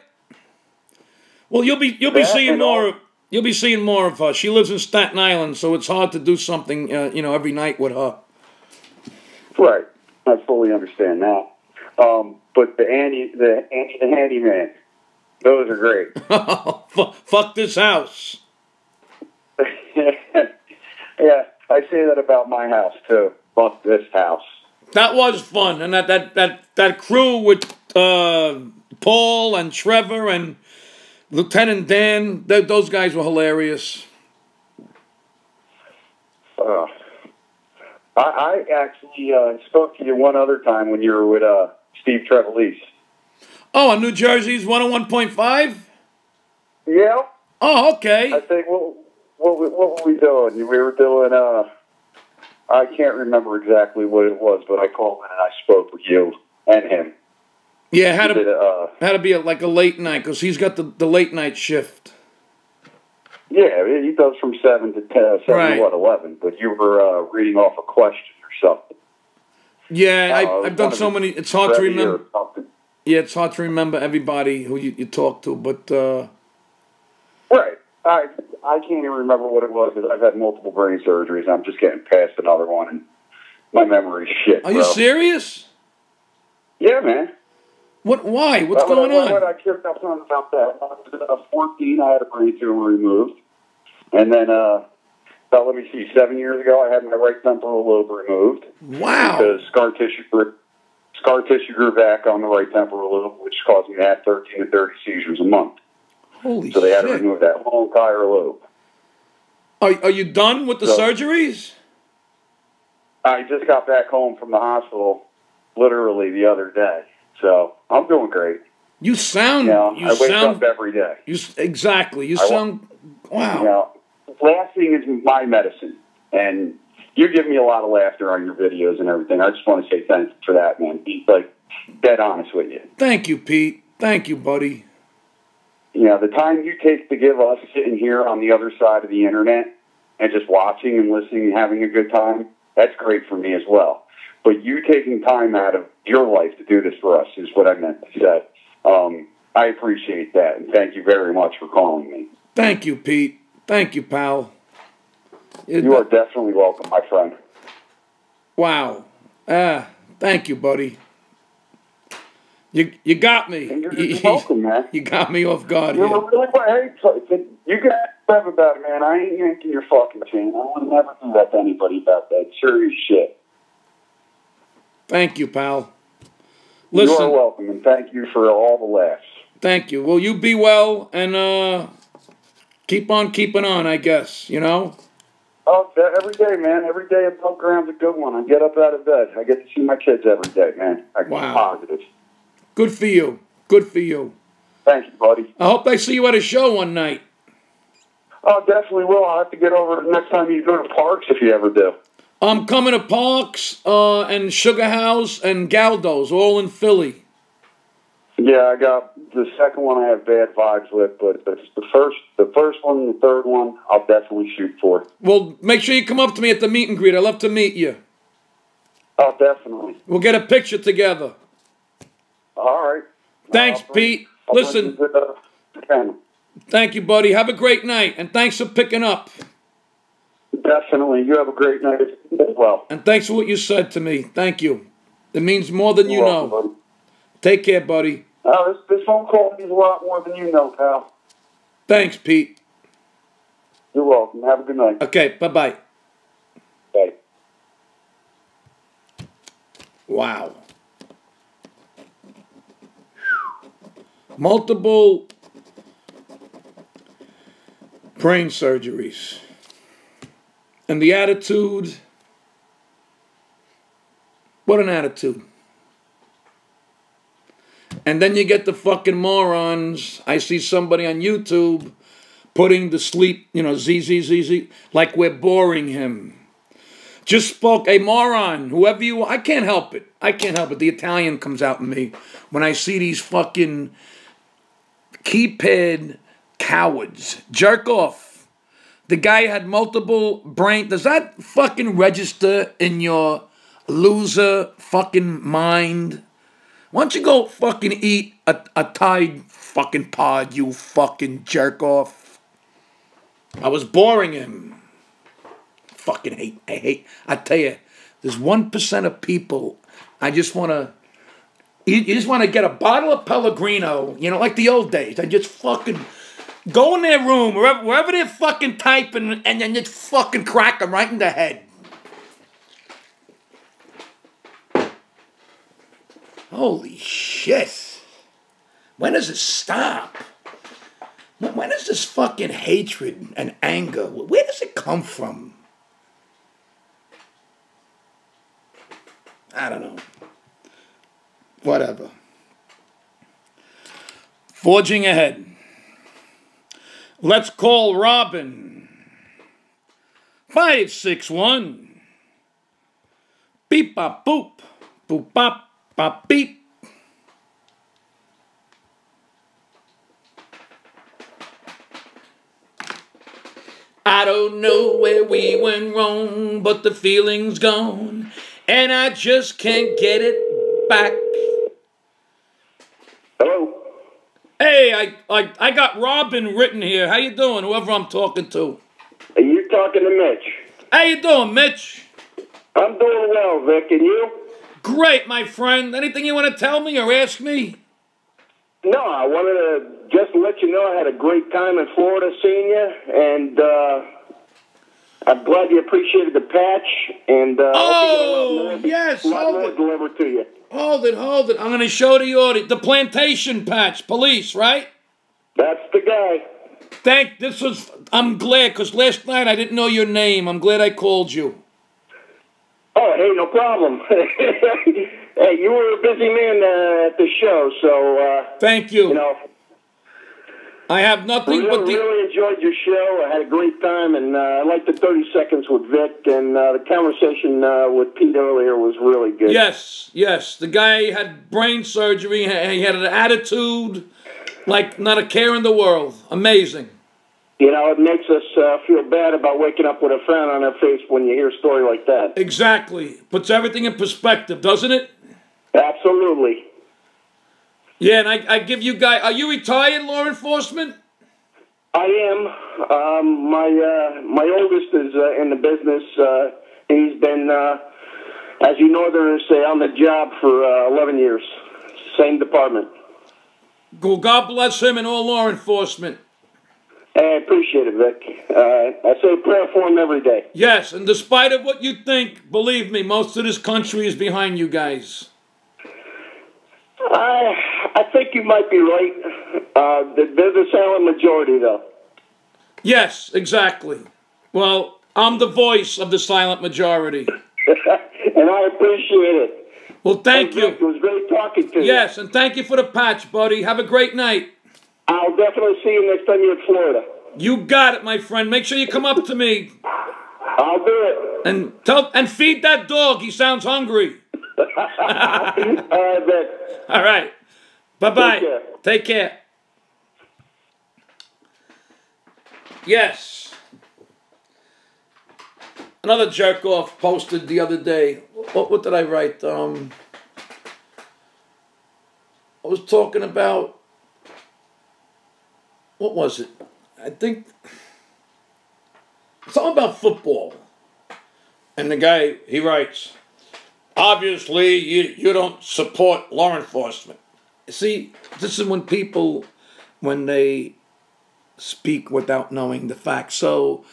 Well, you'll be seeing more. You'll be seeing more of her. She lives in Staten Island, so it's hard to do something, every night with her. Right, I fully understand that. But the Andy the handyman, those are great. Fuck this house. Yeah, I say that about my house too. Fuck this house. That was fun, and that crew with Paul and Trevor and Lieutenant Dan, those guys were hilarious. I actually spoke to you one other time when you were with Steve Trevelise. Oh, on New Jersey's 101.5? Yeah. Oh, okay. I think what were we doing? We were doing. I can't remember exactly what it was, but I called in and I spoke with you and him. Yeah, had to be like a late night because he's got the late night shift. Yeah, he does from 7 to 10, 7 right. to what, 11. But you were reading off a question or something. Yeah, I've done so many. It's hard to remember. Yeah, it's hard to remember everybody who you talk to, but. Right. I can't even remember what it was because I've had multiple brain surgeries. I'm just getting past another one, and my memory's shit. Are you serious? Yeah, man. What? Why? What's going on? I tripped up on about that. I was 14. I had a brain tumor removed, and then let me see, 7 years ago, I had my right temporal lobe removed. Wow. Because scar tissue grew back on the right temporal lobe, which caused me to have 13 to 30 seizures a month. Holy shit. So they had to remove that whole entire lobe. Are you done with the surgeries? I just got back home from the hospital literally the other day. So I'm doing great. You sound... I wake up every day. Exactly. You sound... Wow. Laughing is my medicine. And you give me a lot of laughter on your videos and everything. I just want to say thank you for that, man. Be, dead honest with you. Thank you, Pete. Thank you, buddy. The time you take to give us sitting here on the other side of the internet and just watching and listening and having a good time, that's great for me as well. But you taking time out of your life to do this for us is what I meant to say. I appreciate that, and thank you very much for calling me. Thank you, Pete. Thank you, pal. You are definitely welcome, my friend. Wow. Thank you, buddy. You got me. You're welcome, man. You got me off guard here. Really, hey, you can have about it, man. I ain't yanking your fucking chain. I would never do that to anybody about that. Serious shit. Thank you, pal. Listen, you are welcome, and thank you for all the laughs. Thank you. Well, you be well, and keep on keeping on, I guess, Oh, every day, man. Every day above ground's a good one. I get up out of bed. I get to see my kids every day, man. I'm positive. Good for you. Good for you. Thank you, buddy. I hope I see you at a show one night. Oh, definitely will. I'll have to get over next time you go to Parks if you ever do. I'm coming to Parks and Sugar House and Galdo's, all in Philly. Yeah, I got the second one I have bad vibes with, but the first one and the third one I'll definitely shoot for. Well, make sure you come up to me at the meet and greet. I'd love to meet you. Oh, definitely. We'll get a picture together. All right. Thanks, Pete. Listen. Thank you, buddy. Have a great night, and thanks for picking up. Definitely. You have a great night as well. And thanks for what you said to me. Thank you. It means more than you know. Buddy. Take care, buddy. Oh, this phone call means a lot more than you know, pal. Thanks, Pete. You're welcome. Have a good night. Okay, bye-bye. Bye. Wow. Multiple brain surgeries. And the attitude, what an attitude. And then you get the fucking morons. I see somebody on YouTube putting to sleep, ZZZZ, like we're boring him. Just spoke, a moron, whoever you are. I can't help it. The Italian comes out in me when I see these fucking keypad cowards. Jerk off. The guy had multiple brain. Does that fucking register in your loser fucking mind? Why don't you go fucking eat a Tide fucking pod, you fucking jerk off? I was boring him. Fucking hate. I tell you, there's 1% of people, I just want to, you just want to get a bottle of Pellegrino, like the old days. I just fucking go in their room, wherever they're fucking typing, and then just fucking crack them right in the head. Holy shit. When does it stop? When does this fucking hatred and anger, where does it come from? I don't know. Whatever. Forging ahead. Let's call Robin. 561. Beep bop boop. Boop bop bop beep. I don't know where we went wrong, but the feeling's gone, and I just can't get it back. Hello? Hey, I got Robin written here. How you doing, whoever I'm talking to? Are you talking to Mitch? How you doing, Mitch? I'm doing well, Vic, and you? Great, my friend. Anything you want to tell me or ask me? No, I wanted to just let you know I had a great time in Florida seeing you, and I'm glad you appreciated the patch, and yes, a lot more delivered to you. Hold it. I'm going to show the audience. The plantation patch, police, right? That's the guy. I'm glad, because last night I didn't know your name. I'm glad I called you. Oh, hey, no problem. Hey, you were a busy man at the show, so... Thank you. You know, I have nothing but the... really enjoyed your show. I had a great time, and I liked the 30 seconds with Vic, and the conversation with Pete earlier was really good. Yes. The guy had brain surgery. He had an attitude like not a care in the world. Amazing. You know, it makes us feel bad about waking up with a frown on our face when you hear a story like that. Exactly. Puts everything in perspective, doesn't it? Absolutely. Yeah, and I give you guys... Are you retired, law enforcement? I am. My oldest is in the business. He's been, as you northerners say, on the job for 11 years. Same department. Well, God bless him and all law enforcement. I appreciate it, Vic. I say a prayer for him every day. Yes, and despite of what you think, believe me, most of this country is behind you guys. I think you might be right. There's a silent majority, though. Yes, exactly. Well, I'm the voice of the silent majority. And I appreciate it. Well, thank you. Vic, it was great talking to you. Yes, and thank you for the patch, buddy. Have a great night. I'll definitely see you next time you're in Florida. You got it, my friend. Make sure you come up to me. I'll do it. And feed that dog. He sounds hungry. All right, Vic. All right. Bye-bye. Take care. Yes. Another jerk-off posted the other day. What did I write? I was talking about... What was it? I think... Something about football. And the guy, he writes, obviously, you don't support law enforcement. See, this is when people, when they speak without knowing the facts. So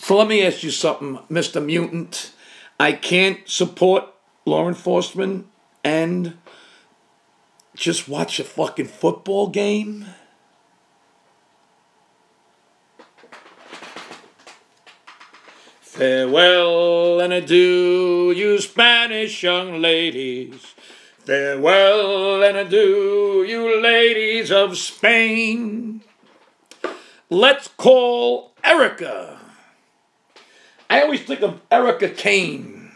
let me ask you something, Mr. Mutant. I can't support law enforcement and just watch a fucking football game? Farewell and adieu, you Spanish young ladies. Farewell and adieu, you ladies of Spain. Let's call Erica. I always think of Erica Kane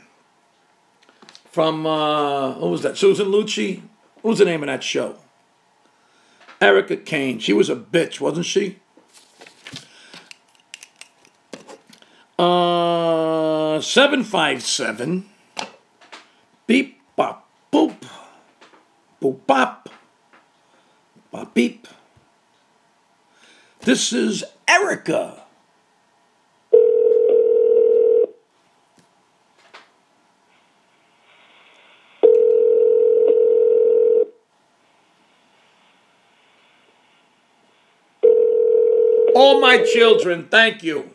from, what was that, Susan Lucci? What was the name of that show? Erica Kane. She was a bitch, wasn't she? 757 beep bop boop boop bop bop beep. This is Erica. All my children, thank you.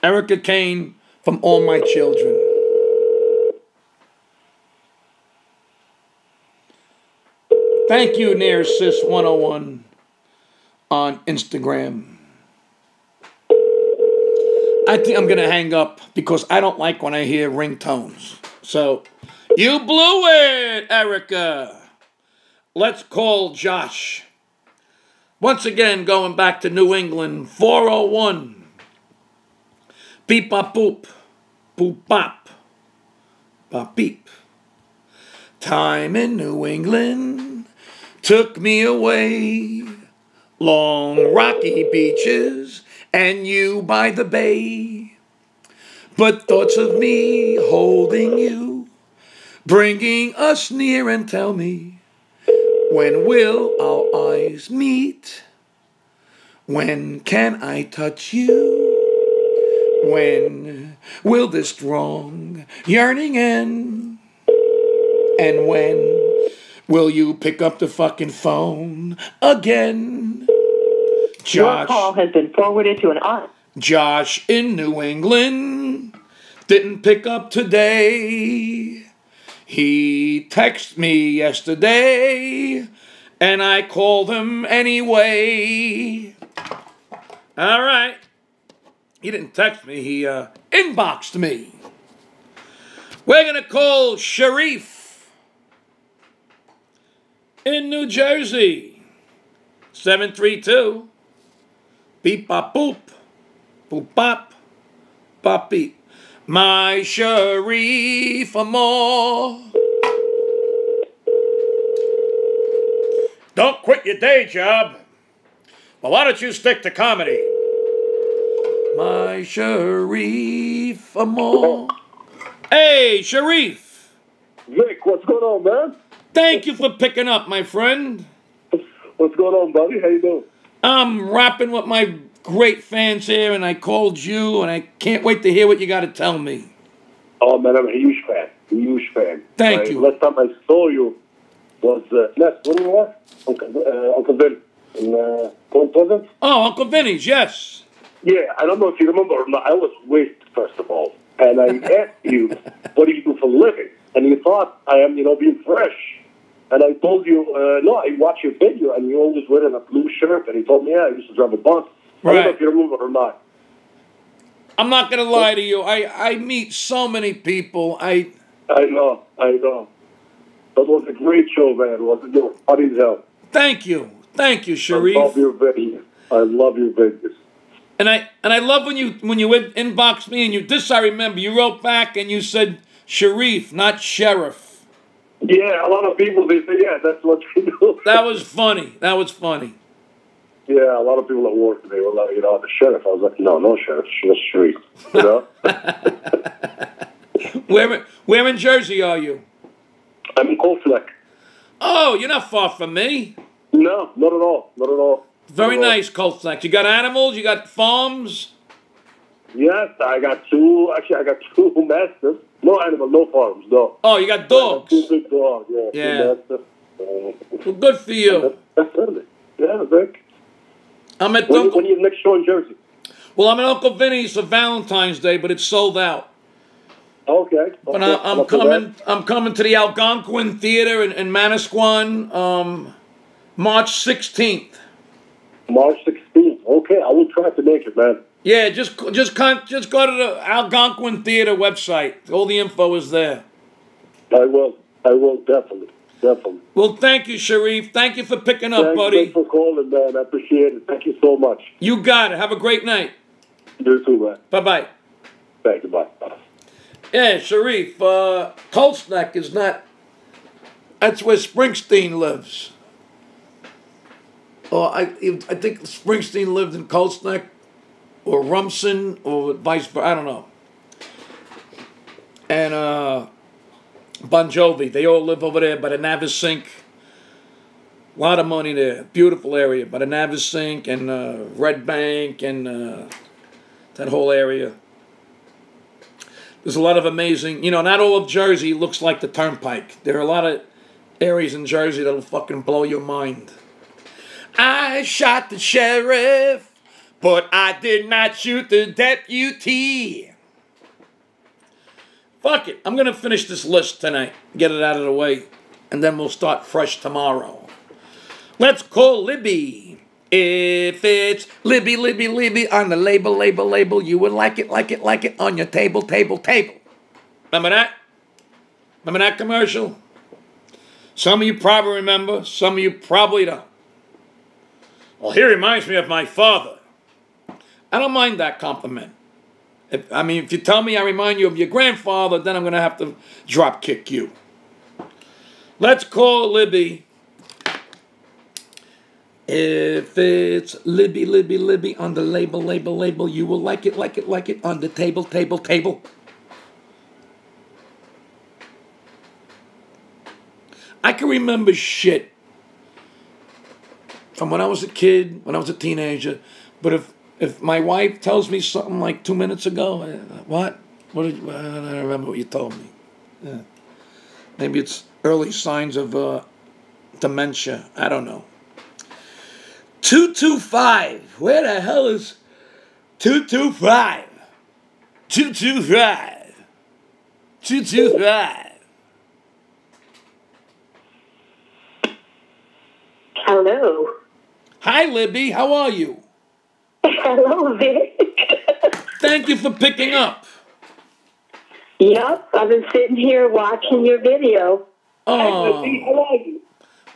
Erica Kane from All My Children. Thank you, NearSys101 on Instagram. I think I'm going to hang up because I don't like when I hear ringtones. So, you blew it, Erica. Let's call Josh. Once again, going back to New England, 401. Beep bop boop. Boop bop. Bop beep. Time in New England took me away. Long rocky beaches and you by the bay. But thoughts of me holding you, bringing us near, and tell me, when will our eyes meet? When can I touch you? When will this strong yearning end? And when will you pick up the fucking phone again? Your call has been forwarded to an aunt. Josh in New England didn't pick up today. He texted me yesterday, and I called him anyway. All right. He didn't text me. He inboxed me. We're going to call Sharif in New Jersey. 732. Beep bop boop. Boop bop. Bop beep. My Sharif amor. Don't quit your day job. Well, why don't you stick to comedy? My Sharif amor. Hey, Sharif. Vic, what's going on, man? Thank you for picking up, my friend. What's going on, buddy? How you doing? I'm rapping with my great fans here, and I called you, and I can't wait to hear what you got to tell me. Oh, man, I'm a huge fan. Huge fan. Thank you. Last time I saw you was when you were? Uncle Vinny in Point Pleasant. Oh, Uncle Vinny's, yes. Yeah, I don't know if you remember or not. I was wasted, first of all. And I asked you, what do you do for a living? And you thought I am, being fresh. And I told you, no, I watched your video, and you always wearing a blue shirt. And he told me, yeah, I used to drive a bus. Right. I don't know if you remember or not. I'm not going to lie to you. I meet so many people. I know. That was a great show, man. It was funny as hell. Thank you, Sharif. I love your videos. I love your videos. And I love when you inboxed me and I remember you wrote back and you said Sharif, not Sheriff. Yeah, a lot of people they say, yeah, that's what you do. That was funny. Yeah, a lot of people at work they were like, the sheriff. I was like, no sheriff, just Sharif. Where in Jersey are you? I'm in Cold Fleck. Oh, you're not far from me. No, not at all. Very nice, Cold Fleck. You got animals? You got farms? Yes, I got two. Actually, I got two masters. No animal, no farms, no. Oh, you got dogs? Two big dogs, yeah. Well, good for you. That's it. Yeah, Vic. I'm at when are you next show in Jersey? Well, I'm at Uncle Vinny's for Valentine's Day, but it's sold out. Okay. But I'm coming to the Algonquin Theater in Manasquan, March 16th. March 16th. Okay, I will try to make it, man. Yeah, just go to the Algonquin Theater website. All the info is there. I will definitely. Well, thank you, Sharif. Thank you for picking up, buddy. Thanks for calling, man. I appreciate it. Thank you so much. You got it. Have a great night. You too, man. Bye-bye. Thank you. Bye. Yeah, Sharif, Coltsneck is not... That's where Springsteen lives. Oh, I think Springsteen lived in Coltsneck or Rumson or vice versa. I don't know. And Bon Jovi, they all live over there by the Navasink. A lot of money there. Beautiful area by the Navasink and Red Bank and that whole area. There's a lot of amazing, not all of Jersey looks like the Turnpike. There are a lot of areas in Jersey that'll fucking blow your mind. I shot the sheriff, but I did not shoot the deputy. Fuck it. I'm going to finish this list tonight, get it out of the way, and then we'll start fresh tomorrow. Let's call Libby. If it's Libby on the label, you would like it on your table. Remember that? Remember that commercial? Some of you probably remember, some of you probably don't. Well, he reminds me of my father. I don't mind that compliment. If you tell me I remind you of your grandfather, then I'm going to have to drop kick you. Let's call Libby. If it's Libby on the label, you will like it on the table. I can remember shit from when I was a kid, when I was a teenager. But if my wife tells me something like 2 minutes ago, what? I don't remember what you told me. Yeah. Maybe it's early signs of dementia. I don't know. 225. Where the hell is 225? 225. 225. Hello. Hi, Libby. How are you? Hello, Vic. Thank you for picking up. Yep, I've been sitting here watching your video. Oh.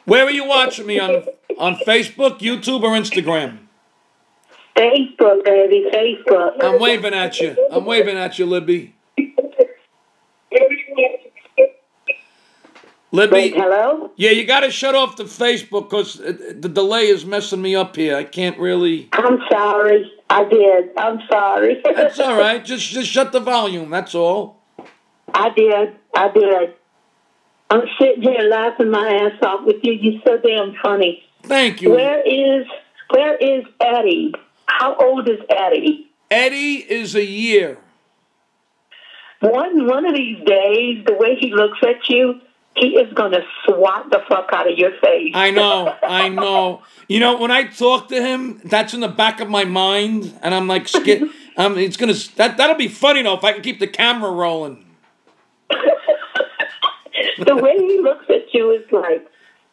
Where are you watching me? On Facebook, YouTube, or Instagram? Facebook, baby, Facebook. I'm waving at you, Libby. Libby. Wait, hello? Yeah, you got to shut off the Facebook because the delay is messing me up here. I can't really... I'm sorry. I did. I'm sorry. That's all right. Just shut the volume. That's all. I did. I'm sitting here laughing my ass off with you. You're so damn funny. Thank you. Where is Eddie? How old is Eddie? Eddie is a year. One of these days, the way he looks at you, he is going to swat the fuck out of your face. I know. You know, when I talk to him, that's in the back of my mind, and I'm like, that'll be funny though if I can keep the camera rolling. The way he looks at you is like,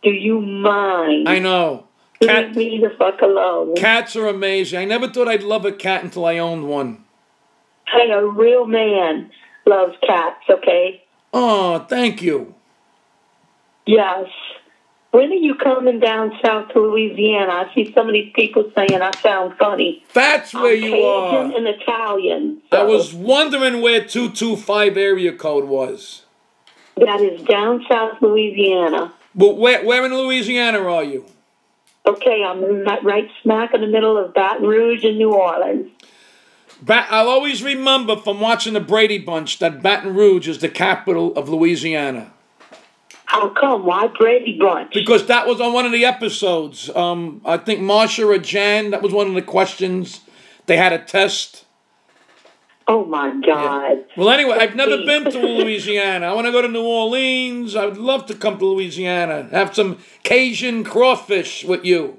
do you mind? I know. Leave me the fuck alone. Cats are amazing. I never thought I'd love a cat until I owned one. Hey, a real man loves cats, okay? Oh, thank you. Yes. When are you coming down south to Louisiana? I see some of these people saying I sound funny. That's where you are. Cajun and Italian. So. I was wondering where 225 area code was. That is down south Louisiana. But where in Louisiana are you? Okay, I'm right smack in the middle of Baton Rouge and New Orleans. I'll always remember from watching the Brady Bunch that Baton Rouge is the capital of Louisiana. How come? Why Brady Bunch? Because that was on one of the episodes. I think Marsha or Jan, that was one of the questions. They had a test. Oh, my God. Yeah. Well, anyway, I've never been to Louisiana. I want to go to New Orleans. I would love to come to Louisiana. Have some Cajun crawfish with you.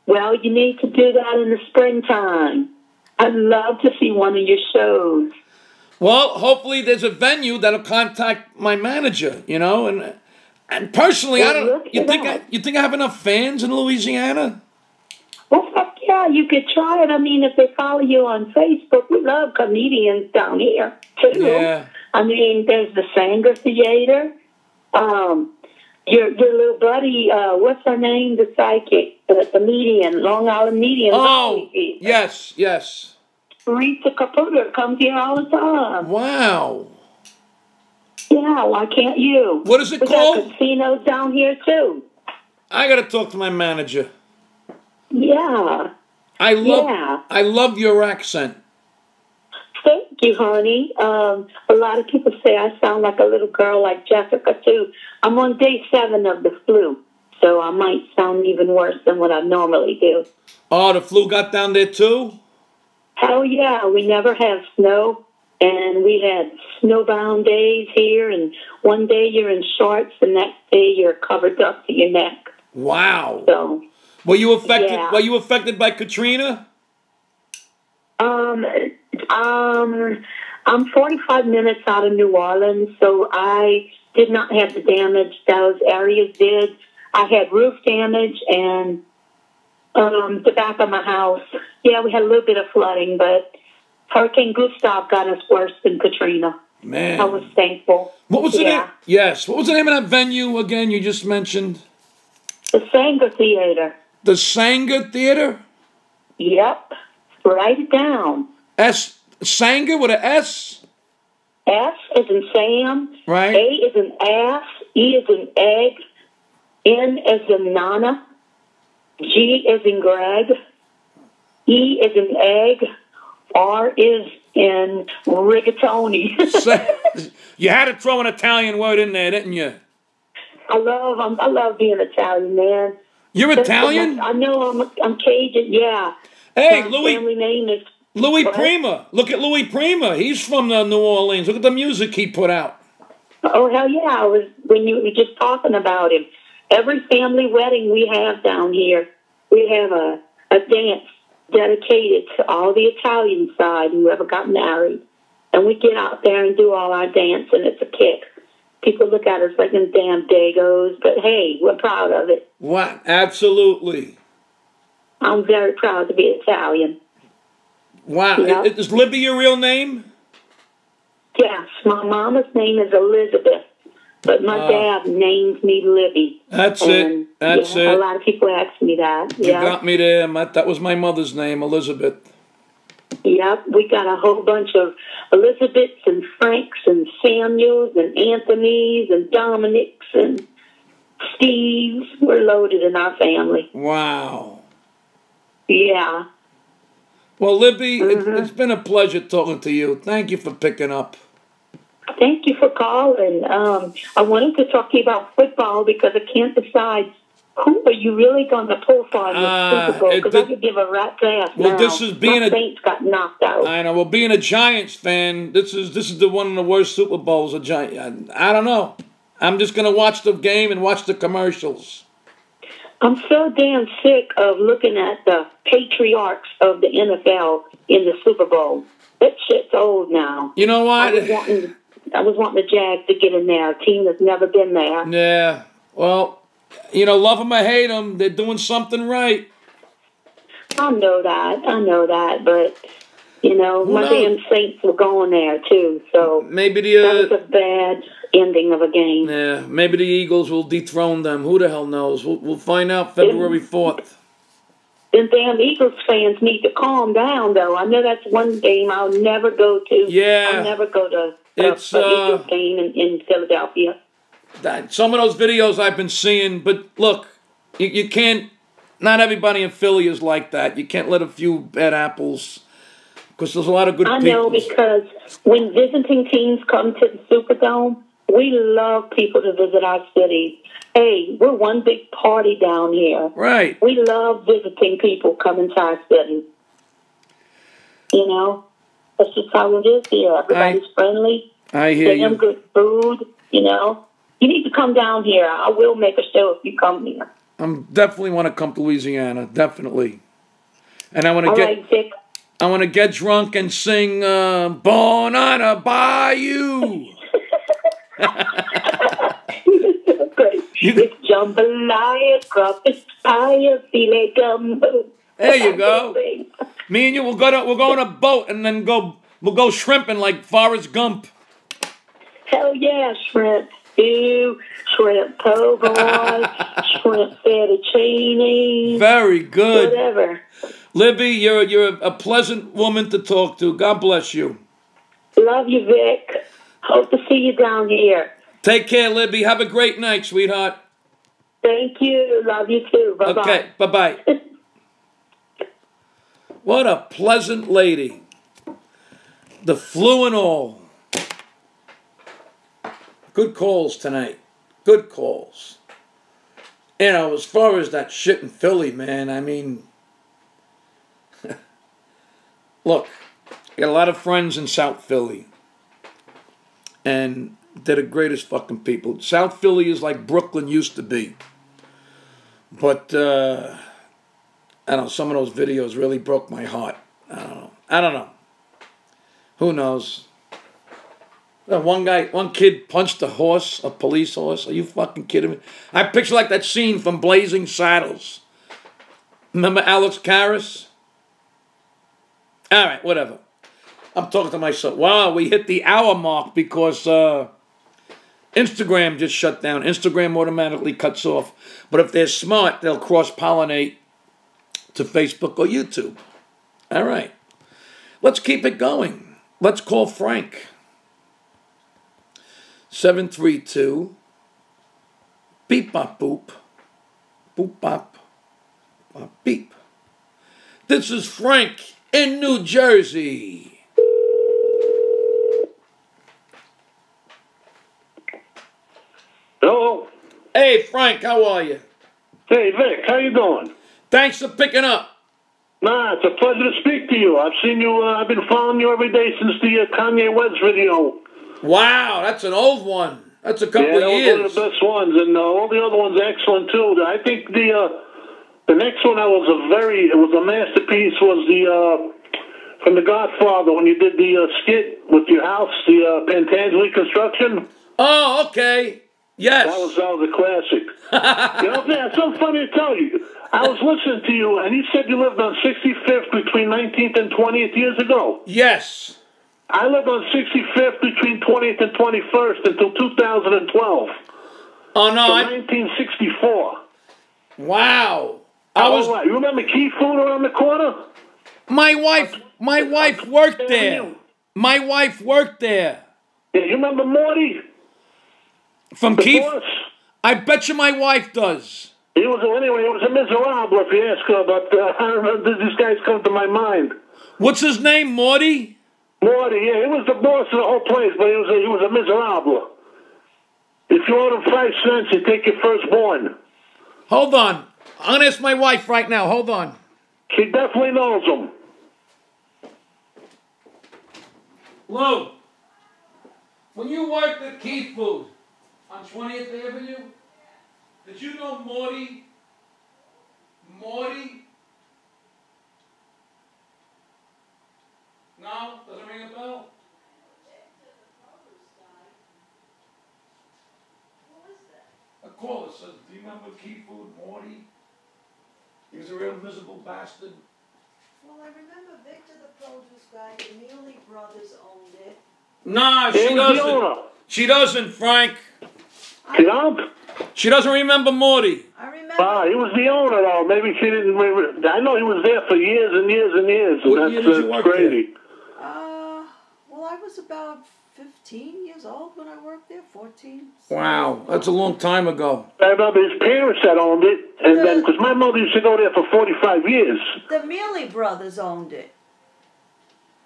Well, you need to do that in the springtime. I'd love to see one of your shows. Well, hopefully there's a venue that'll contact my manager, you know, and personally, well, I don't. You think I have enough fans in Louisiana? Well, fuck yeah, you could try it. I mean, if they follow you on Facebook, we love comedians down here too. Yeah. I mean, there's the Sanger Theater. Your little buddy, what's her name? The psychic, the median, Long Island median. Oh, yes. Rita Caputo comes here all the time. Wow. Yeah, why can't you? What is it called? We got casinos down here, too. I got to talk to my manager. Yeah. I love your accent. Thank you, honey. A lot of people say I sound like a little girl like Jessica, too. I'm on day 7 of the flu, so I might sound even worse than what I normally do. Oh, the flu got down there, too? Hell yeah, we never have snow, and we had snowbound days here, and one day you're in shorts, the next day you're covered up to your neck. Wow. So, were you affected? Yeah. Were you affected by Katrina? I'm 45 minutes out of New Orleans, so I did not have the damage those areas did. I had roof damage and the back of my house. Yeah, we had a little bit of flooding, but Hurricane Gustav got us worse than Katrina. Man. I was thankful. What was the name? Yes. What was the name of that venue again you just mentioned? The Sanger Theater. The Sanger Theater? Yep. Write it down. Sanger with an S? S is in Sam. Right. A is in ass. E is in egg. N is in Nana. G is in Greg. E is in egg. R is in rigatoni. You had to throw an Italian word in there, didn't you? I love being Italian, man. You're Italian? I know I'm Cajun, yeah. Hey, My Louis. family name is Louis Prima. Look at Louis Prima. He's from New Orleans. Look at the music he put out. Oh, hell yeah. When you were just talking about him. Every family wedding we have down here, we have a dance dedicated to all the Italian side who ever got married. And we get out there and do all our dance, and it's a kick. People look at us like them damn dagos, but hey, we're proud of it. What? Absolutely. I'm very proud to be Italian. Wow. You know? Is Libby your real name? Yes, my mama's name is Elizabeth, but my dad named me Libby. That's it. That's it. A lot of people ask me that. You got me there. That was my mother's name, Elizabeth. Yep, we got a whole bunch of Elizabeths and Franks and Samuels and Anthonys and Dominics and Steves. We're loaded in our family. Wow. Yeah. Well, Libby, it's been a pleasure talking to you. Thank you for picking up. Thank you for calling. I wanted to talk to you about football because I can't decide who are you really going to pull for in the Super Bowl? Because I could give a rat's ass now. This is being Saints got knocked out. I know. Well, being a Giants fan, this is the one of the worst Super Bowls. I don't know. I'm just going to watch the game and watch the commercials. I'm so damn sick of looking at the patriarchs of the NFL in the Super Bowl. That shit's old now. You know what? I was wanting the Jags to get in there, a team that's never been there. Yeah. Well, love them or hate them, they're doing something right. I know that, but, my damn Saints were going there, too, so maybe that was a bad ending of a game. Yeah, maybe the Eagles will dethrone them. Who the hell knows? We'll find out February 4th. Them damn Eagles fans need to calm down, though. I know that's one game I'll never go to. Yeah. I'll never go to an Eagles game in Philadelphia. Some of those videos I've been seeing, but look, you can't, not everybody in Philly is like that. You can't let a few bad apples, because there's a lot of good people. I know, because when visiting teams come to the Superdome, we love people to visit our city. Hey, we're one big party down here. Right. We love visiting people coming to our city. That's just how it is here. Everybody's friendly. I hear you. Damn good food, You need to come down here. I will make a show if you come here. I definitely want to come to Louisiana. Definitely. And I want to get drunk and sing Born on a Bayou. It's jambalaya, crawfish pie, filet gumbo. There you go. Me and you we'll go on a boat and then we'll go shrimping like Forrest Gump. Hell yeah, shrimp. Ew, shrimp po' boy, shrimp fettuccine. Very good. Whatever. Libby, you're a pleasant woman to talk to. God bless you. Love you, Vic. Hope to see you down here. Take care, Libby. Have a great night, sweetheart. Thank you. Love you too. Bye-bye. Okay, bye-bye. What a pleasant lady. The flu and all. Good calls tonight. Good calls. As far as that shit in Philly, man, I mean, look, I got a lot of friends in South Philly. And they're the greatest fucking people. South Philly is like Brooklyn used to be. But, I don't know, some of those videos really broke my heart. I don't know. Who knows? One kid punched a police horse. Are you fucking kidding me? I picture like that scene from Blazing Saddles. Remember Alex Karras? All right, whatever. I'm talking to myself. Wow, we hit the hour mark because Instagram just shut down. Instagram automatically cuts off. But if they're smart, they'll cross-pollinate to Facebook or YouTube. All right. Let's keep it going. Let's call Frank. 732 beep bop boop. Boop bop bop beep. This is Frank in New Jersey. Hello. Hey, Frank, how are you? Hey, Vic, how you doing? Thanks for picking up. Nah, it's a pleasure to speak to you. I've seen you, I've been following you every day since the Kanye West video. Wow, that's an old one. That's a couple of years. Yeah, that was one of the best ones, and all the other ones are excellent, too. I think the next one it was a masterpiece, was the from The Godfather, when you did the skit with your house, the Pantangeli construction. Oh, okay. Yes. That was a classic. You know, yeah, it's so funny to tell you. I was listening to you, and you said you lived on 65th between 19th and 20th years ago. Yes. I lived on 65th between 20th and 21st until 2012. Oh, no. So 1964. Wow. You remember Key Food around the corner? My wife worked there. My wife worked there. Yeah, you remember Morty? From Keith? I bet you my wife does. He was a miserable, if you ask her, but I remember these guys come to my mind. What's his name, Morty? Morty, yeah, he was the boss of the whole place, but he was a miserable. If you owed him 5 cents, he'd take your firstborn. Hold on. I'm going to ask my wife right now. Hold on. She definitely knows him. Lou, when you worked at Keith Food on 20th Avenue, did you know Morty? Morty? No? Doesn't ring a bell? A caller says, do you remember Keith Food, Morty? He was a real miserable bastard. Well, I remember Victor, the produce guy, the Mealy brothers owned it. Nah, she doesn't. She doesn't, Frank. She don't? She doesn't remember Morty. I remember. He was the owner, though. Maybe she didn't remember. I know he was there for years and years and years. What year did you work crazy. Well, I was about 15 years old when I worked there, 14. Wow, that's a long time ago. I remember his parents that owned it, and then, because my mother used to go there for 45 years. The Mealy brothers owned it.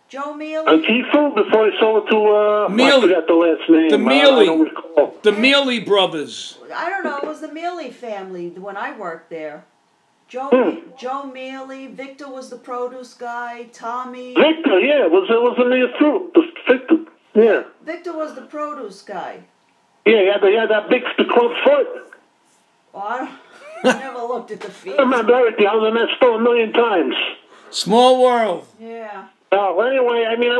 Joe Mealy. And Key Food before they sold it to, Mealy. I forgot the last name. The Mealy. I don't recall. The Mealy brothers. I don't know, it was the Mealy family when I worked there. Joe Mealy, Victor was the produce guy, Tommy. Victor, yeah, was in the fruit. Victor, yeah. Victor was the produce guy. Yeah, he had that big club foot. Well, I never looked at the feet. I remember everything. I was in that store a million times. Small world. Yeah. Well, anyway, I mean,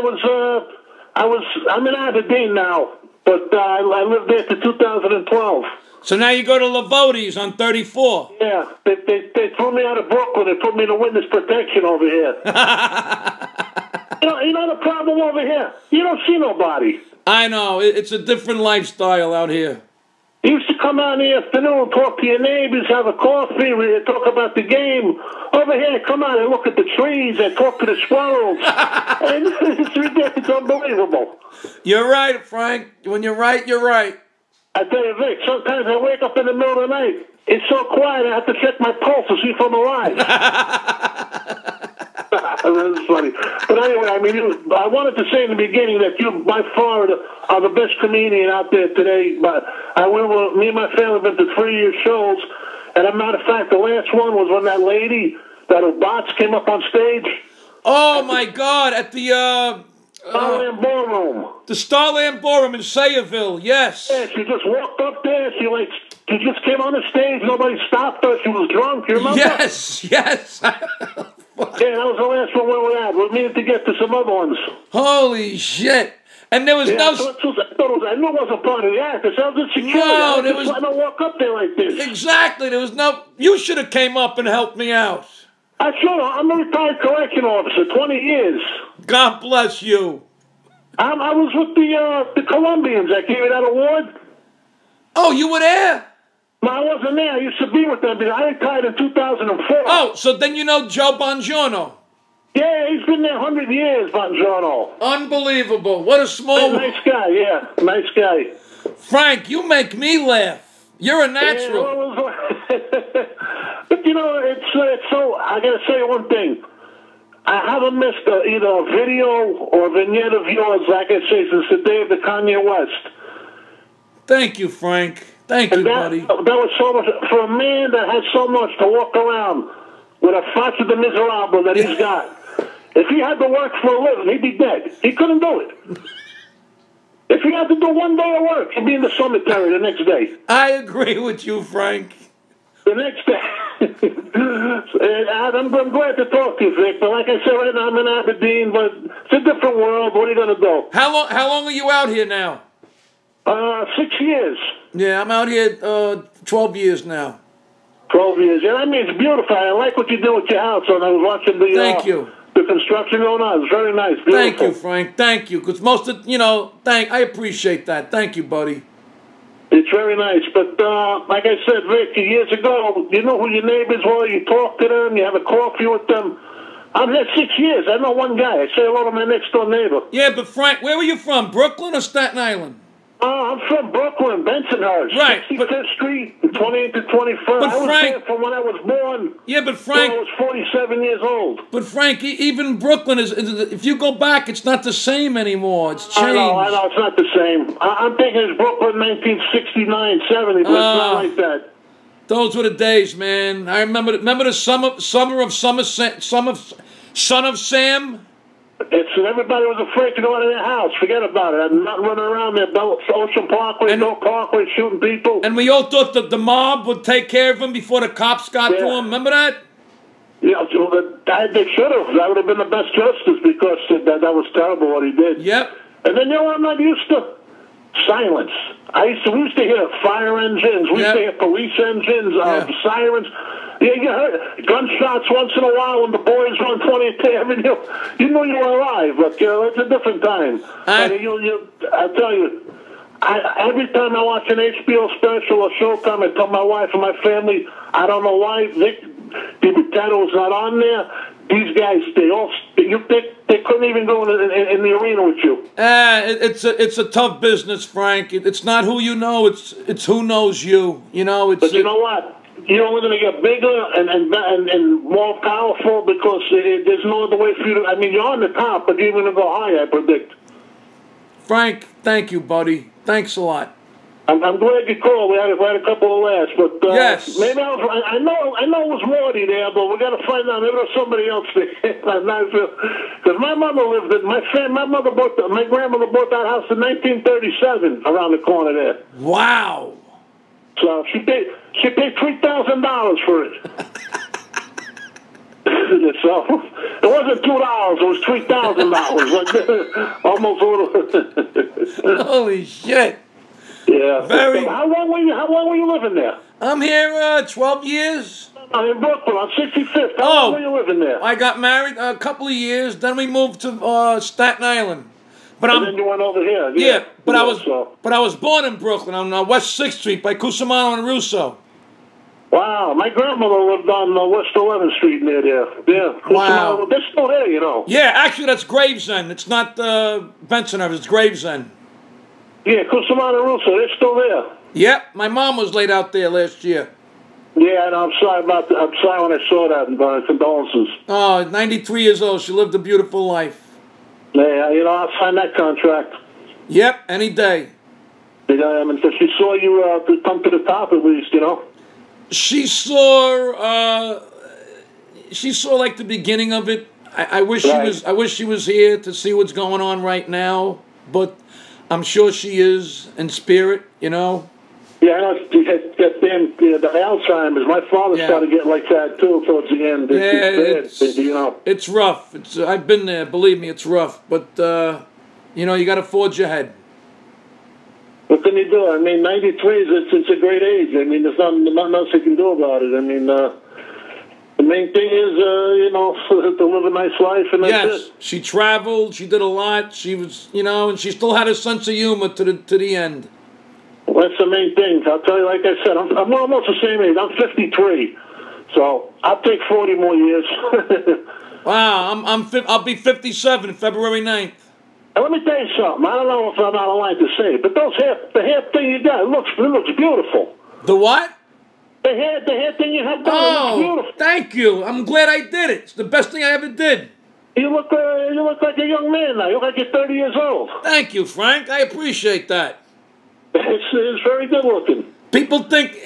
I'm in Aberdeen now, but I lived there to 2012. So now you go to Lavotti's on 34. Yeah, they threw me out of Brooklyn. They put me in witness protection over here. you know the problem over here? You don't see nobody. I know. It's a different lifestyle out here. You used to come out in the afternoon, talk to your neighbors, have a coffee, talk about the game. Over here, come out and look at the trees and talk to the squirrels. And it's ridiculous. It's unbelievable. You're right, Frank. When you're right, you're right. I tell you, Vic, sometimes I wake up in the middle of the night. It's so quiet, I have to check my pulse to see if I'm alive. That's funny. But anyway, I mean, I wanted to say in the beginning that you, by far, are the best comedian out there today. But me and my family have been to 3 year shows. And as a matter of fact, the last one was when that lady, that bots came up on stage. Oh, my God, at the... Starland Ballroom. The Starland Ballroom in Sayreville, yes. Yeah, she just walked up there. She just came on the stage. Nobody stopped her. She was drunk. You remember? Yes. Yeah, that was the last one we were at. We needed to get to some other ones. Holy shit. And there was no... I knew it wasn't part of the act. I was in security. No, there was... I don't walk up there like this. Exactly. There was no... You should have came up and helped me out. I should have. I'm a retired correction officer, 20 years. God bless you. I was with the Colombians. I gave you that award. Oh, you were there? No, I wasn't there. I used to be with them because I retired in 2004. Oh, so then you know Joe Bongiorno. Yeah, he's been there 100 years, Bongiorno. Unbelievable. What a small... Nice guy, yeah. Nice guy. Frank, you make me laugh. You're a natural. Yeah, well, but, you know, it's so... I got to say one thing. I haven't missed either a video or a vignette of yours, like I say, since the day of the Kanye West. Thank you, Frank. Thank you, buddy. That was so much... For a man that has so much to walk around with a faccia de miserable that he's got, if he had to work for a living, he'd be dead. He couldn't do it. If he had to do one day of work, he'd be in the cemetery the next day. I agree with you, Frank. The next day. I'm glad to talk to you, Vic, but like I said, right now I'm in Aberdeen, but it's a different world. What are you going to do? How long are you out here now? 6 years. Yeah, I'm out here 12 years now. 12 years. Yeah, I mean, it's beautiful. I like what you do with your house, and I was watching the... Thank you. The construction going on. It's very nice. Beautiful. Thank you, Frank. Thank you. Because most of, I appreciate that. Thank you, buddy. It's very nice. But like I said, Vic, years ago, you know who your neighbors were. You talk to them. You have a coffee with them. I'm here 6 years. I know one guy. I say hello to my next-door neighbor. Yeah, but Frank, where were you from? Brooklyn or Staten Island? I'm from Brooklyn, Bensonhurst. Right. 65th Street, 28th to 21st. But I was Frank, there from when I was born. Yeah, but Frank... I was 47 years old. But Frank, even Brooklyn is... If you go back, it's not the same anymore. It's changed. I know, it's not the same. I'm thinking it's Brooklyn 1969, 70, but it's not like that. Those were the days, man. I remember the summer of Son of Sam? Everybody was afraid to go out of their house. Forget about it. I'm not running around there, Ocean Parkway, Bill Parkway, shooting people. And we all thought that the mob would take care of him before the cops got to him. Remember that? Yeah, they should have. That would have been the best justice because that was terrible what he did. Yep. And then, you know what I'm not used to? Silence. We used to hear fire engines. We used to hear police engines, sirens. Yeah, you heard gunshots once in a while when the boys run 20th Avenue. You knew you were alive, but it's a different time. I tell you, every time I watch an HBO special or Showtime, I tell my wife and my family, I don't know why Dibitetto's not on there. These guys, they couldn't even go in the arena with you. It's a tough business, Frank. It's not who you know. It's who knows you. But you know what? You're only going to get bigger and more powerful because there's no other way for you to... I mean, you're on the top, but you're going to go high, I predict. Frank, thank you, buddy. Thanks a lot. I'm glad you called. We had a couple of laughs, but yes. Maybe I know it was Morty there, but we got to find out. Maybe there was somebody else there. Because my mother lived in my grandmother bought that house in 1937 around the corner there. Wow. So she paid $3,000 for it. So it wasn't $2; it was $3,000. Almost a little. Holy shit! Yeah. How long were you living there? I'm here 12 years. I'm in Brooklyn. I'm 65th. How long were you living there? I got married a couple of years. Then we moved to Staten Island. Then you went over here. Yeah, but I was born in Brooklyn on West 6th Street by Cusimano and Russo. Wow, my grandmother lived on West 11th Street near there. Yeah. Wow. They're still there, you know. Yeah, actually that's Gravesend. It's not Bensonhurst, it's Gravesend. Yeah, Cusimano and Russo, they're still there. Yep, my mom was laid out there last year. Yeah, and I'm sorry when I saw that, and condolences. Oh, 93 years old. She lived a beautiful life. Yeah, I'll sign that contract. Yep, any day. I mean, so she saw you come to the top at least, She saw like the beginning of it. I wish she was here to see what's going on right now, but I'm sure she is in spirit, Yeah, I know. The Alzheimer's. My father started getting like that too towards the end. It's rough. I've been there. Believe me, it's rough. But you got to forge ahead. What can you do? I mean, 93 it's a great age. I mean, there's nothing else you can do about it. I mean, the main thing is, to live a nice life, and that's it. She traveled. She did a lot. She was, and she still had a sense of humor to the end. Well, that's the main thing. I'll tell you, like I said, I'm almost the same age. I'm 53. So I'll take 40 more years. Wow, I'll be 57 February 9th. And let me tell you something. I don't know if I'm not allowed to say it, but the hair thing you got, it looks beautiful. The what? The hair thing you have done, it looks beautiful. Thank you. I'm glad I did it. It's the best thing I ever did. You look like a young man now. You look like you're 30 years old. Thank you, Frank. I appreciate that. It's very good looking. People think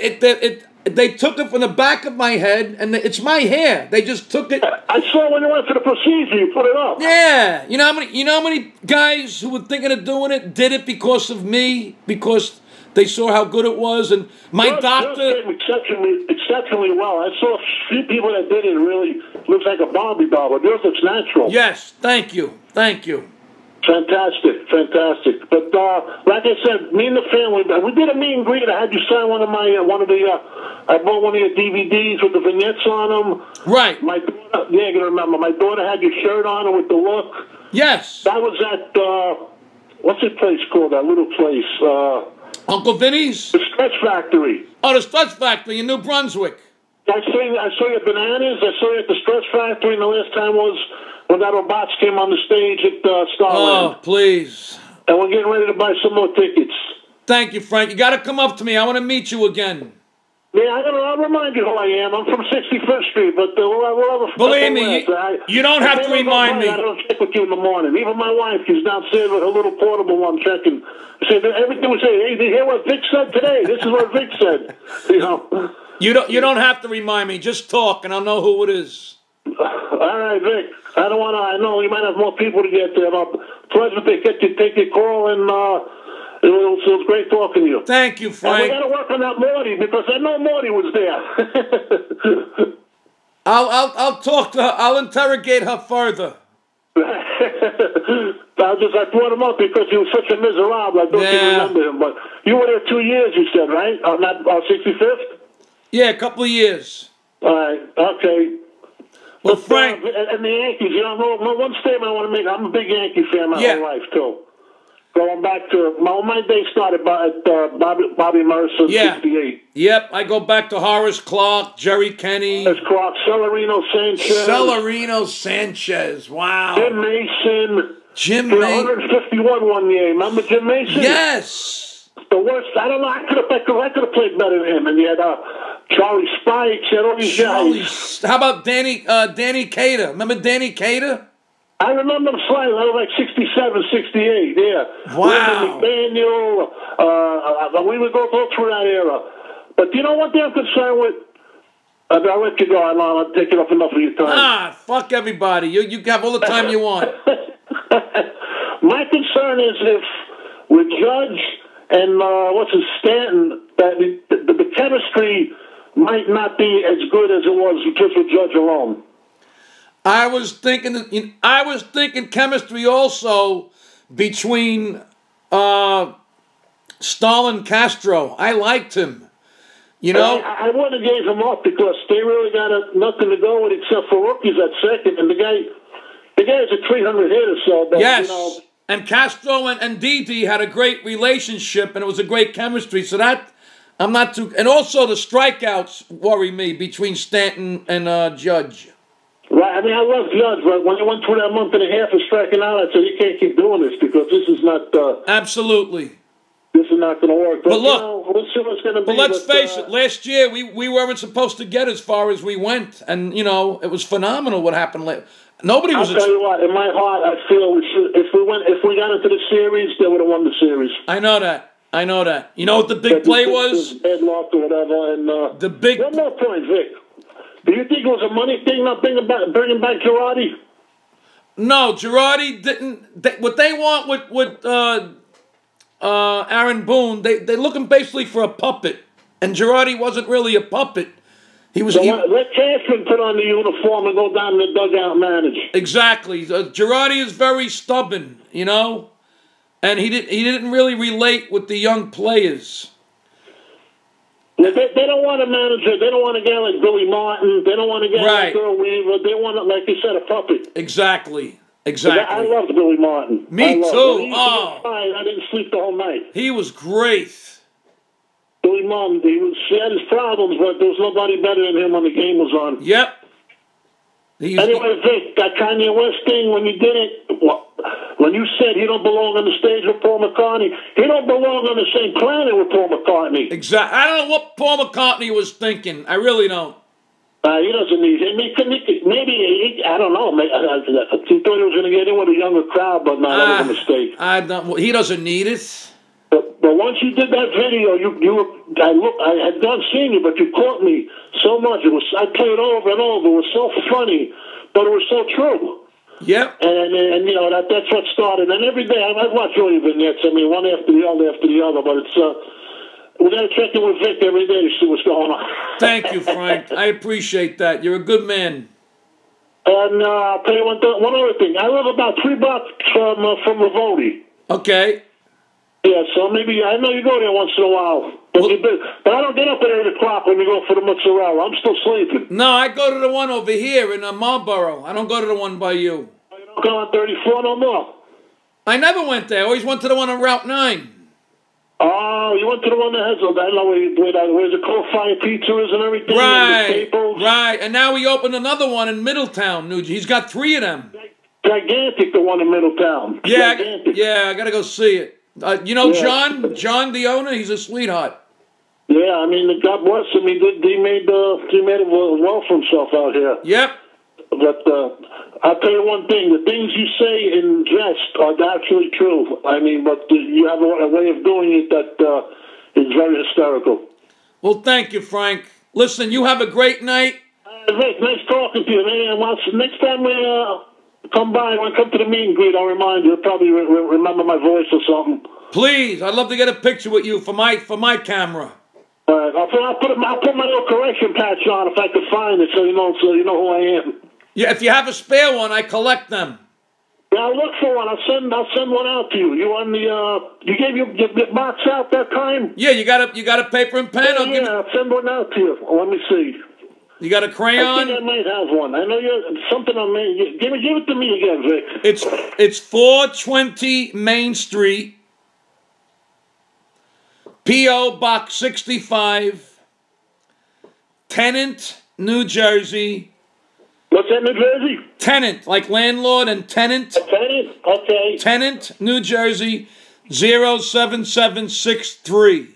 they took it from the back of my head, and it's my hair. They just took it. I saw when you went for the procedure, you put it up. Yeah. You know how many guys who were thinking of doing it did it because of me, because they saw how good it was, and my doctor exceptionally well. I saw a few people that did it. It really looks like a Barbie doll, but yours looks natural. Yes, thank you. Fantastic. But like I said, me and the family, we did a meet and greet. I had you sign I bought one of your DVDs with the vignettes on them. Right. My daughter, you're gonna remember. My daughter had your shirt on with the look. Yes. That was at what's the place called? That little place. Uncle Vinny's? The Stretch Factory. Oh, the Stretch Factory in New Brunswick. I saw your bananas. I saw you at the Stretch Factory, and the last time was when that Robots came on the stage at Starland. Oh, please. And we're getting ready to buy some more tickets. Thank you, Frank. You got to come up to me. I want to meet you again. Yeah, I'll remind you who I am. I'm from 65th Street, but we'll have a... Believe me, you don't have to remind me. I don't check with you in the morning. Even my wife is downstairs with her little portable one checking. Everything we say, hey, did you hear what Vic said today? This is what Vic said. You know. You don't have to remind me. Just talk, and I'll know who it is. All right, Vic. I know you might have more people to get there. Pleasure to take your call, and it was great talking to you. Thank you, Frank. And we got to work on that Morty, because I know Morty was there. I'll talk to her. I'll interrogate her further. I brought him up because he was such a miserable. I don't even remember him. But you were there 2 years, you said, right? On that 65th? Yeah, a couple of years. All right, okay. Well, but, Frank... and the Yankees, one statement I want to make. I'm a big Yankee fan my whole life, too. Going back to... My day started at Bobby Mercer, 68. Yep, I go back to Horace Clark, Jerry Kenny. Horace Clark, Celerino Sanchez, wow. Jim Mason. Jim Mason. 151 one year. Remember Jim Mason? Yes. The worst. I don't know. I could have played better than him. And you had Charlie Spikes. You had all these guys. How about Danny Cater? Remember Danny Cater? I remember him slightly. I was like 67, 68. Yeah. Wow. McDaniel. We would go through that era. But you know what they're concerned with? I'll let you go. I'll take it up enough of your time. Fuck everybody. You have all the time you want. My concern is if with Judge and Stanton, that the chemistry might not be as good as it was just with Judge alone. I was thinking chemistry also between Stalin Castro. I liked him. You know, I wouldn't have gave him up because they really got nothing to go with except for rookies at second, and the guy is a 300 hitter. So yes, and Castro and Didi had a great relationship, and it was a great chemistry. So that I'm not too. And also the strikeouts worry me between Stanton and Judge. Right. I mean, I love Judge, but when he went through that month and a half of striking out, I said you can't keep doing this because this is not absolutely. This is not going to work. But look, we'll see what's going to be. But let's face it. Last year, we weren't supposed to get as far as we went, and it was phenomenal what happened. Nobody was. I'll tell you what. In my heart, I feel we should. If we got into the series, they would have won the series. I know that. You know what the big play was? Bad luck or whatever. And the big. One more point, Vic. Do you think it was a money thing not bringing back Girardi? No, Girardi didn't. What they want with Aaron Boone, they're looking basically for a puppet, and Girardi wasn't really a puppet. He was. Let Cashman put on the uniform and go down to the dugout and manage. Exactly. Girardi is very stubborn, and he didn't really relate with the young players. They don't want a manager. They don't want a guy like Billy Martin. They don't want a guy like Earl Weaver. They want, like you said, a puppet. Exactly. I loved Billy Martin. Me too. I didn't sleep the whole night. He was great. Billy Munn, he had his problems, but there was nobody better than him when the game was on. Yep. Anyway, Vic, that Kanye West thing, when you did it, when you said he don't belong on the stage with Paul McCartney, he don't belong on the same planet with Paul McCartney. Exactly. I don't know what Paul McCartney was thinking. I really don't. He doesn't need him. Maybe I don't know. He thought he was going to get in with a younger crowd, but no, that was a mistake. Well, he doesn't need it. But once you did that video, I had done seeing you, but you caught me so much. I played over and over. It was so funny, but it was so true. Yep. And you know that's what started. And every day I watch all your vignettes. I mean, one after the other. But it's we got to check in with Vic every day to see what's going on. Thank you, Frank. I appreciate that. You're a good man. And I'll tell you one other thing. I live about 3 blocks from Rivoli. Okay. Yeah, so maybe I know you go there once in a while, but I don't get up at 8 o'clock when you go for the mozzarella. I'm still sleeping. No, I go to the one over here in Marlboro. I don't go to the one by you. You don't go on 34 no more? I never went there. I always went to the one on Route 9. Oh, you went to the one that has, I don't know where the coal-fire pizza is and everything. Right, and right. And now he opened another one in Middletown, New Jersey. He's got 3 of them. Gigantic, the one in Middletown. Yeah, I got to go see it. You know John, the owner, he's a sweetheart. Yeah, I mean, God bless him. He made a well for himself out here. Yep. But I'll tell you one thing: the things you say in jest are actually true. I mean, but you have a way of doing it that is very hysterical. Well, thank you, Frank. Listen, you have a great night. Rick, nice talking to you, man. Next time we come by, when I come to the meet and greet, I'll remind you. You'll probably remember my voice or something. Please, I'd love to get a picture with you for my camera. All right, I'll put my little correction patch on if I could find it, so you know who I am. Yeah, if you have a spare one, I collect them. Yeah, I'll look for one. I'll send one out to you. You on the you gave your box out that time? Yeah, you got a paper and pen? I'll send one out to you. Let me see. You got a crayon? I think I might have one. I know something on me. Give it to me again, Vic. It's 420 Main Street, P.O. Box 65, Tennant, New Jersey. What's that, New Jersey? Tennant, like landlord and tenant. Tennant, okay. Tennant, New Jersey, 07763.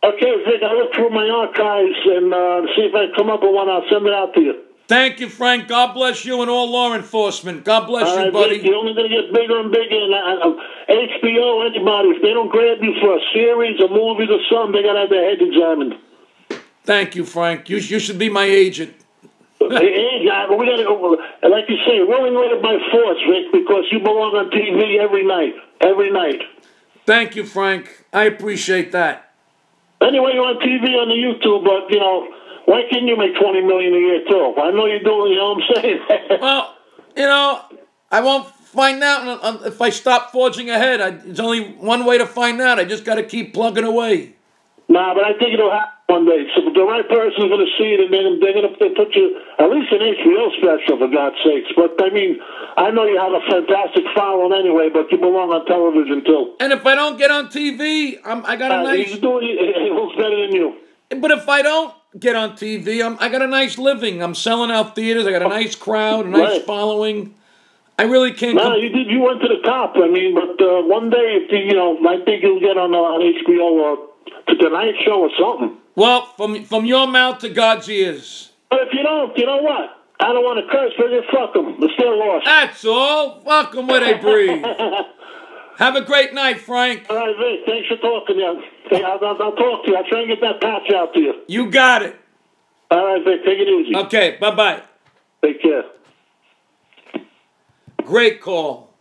Okay, Vic, I'll look through my archives and see if I come up with one. I'll send it out to you. Thank you, Frank. God bless you and all law enforcement. God bless you, buddy. Vic, you're only going to get bigger and bigger. And HBO, anybody, if they don't grab you for a series, a movie, or something, they got to have their head examined. Thank you, Frank. You should be my agent. We got to go, like you say, willing led by force, Vic, because you belong on TV every night. Every night. Thank you, Frank. I appreciate that. Anyway, you're on TV on the YouTube, but, why can't you make $20 million a year, too? I know you're doing, you know what I'm saying? Well, I won't find out if I stop forging ahead. There's only one way to find out. I just got to keep plugging away. Nah, but I think it'll happen one day. So the right person's going to see it, and then they're going to put you at least an HBO special, for God's sakes. But, I mean, I know you have a fantastic following anyway, but you belong on television, too. And if I don't get on TV, I got a nice... Who's better than you? But if I don't get on TV, I got a nice living. I'm selling out theaters. I got a nice crowd, a nice following. I really can't... No, you did. You went to the top. I mean, but one day, if I think you'll get on HBO or The Tonight Show or something. Well, from your mouth to God's ears. But if you don't, you know what? I don't want to curse, but just fuck them. They're still lost. That's all. Fuck them where they breathe. Have a great night, Frank. All right, Vic. Thanks for talking. I'll talk to you. I'll try and get that patch out to you. You got it. All right, Vic. Take it easy. Okay. Bye-bye. Take care. Great call.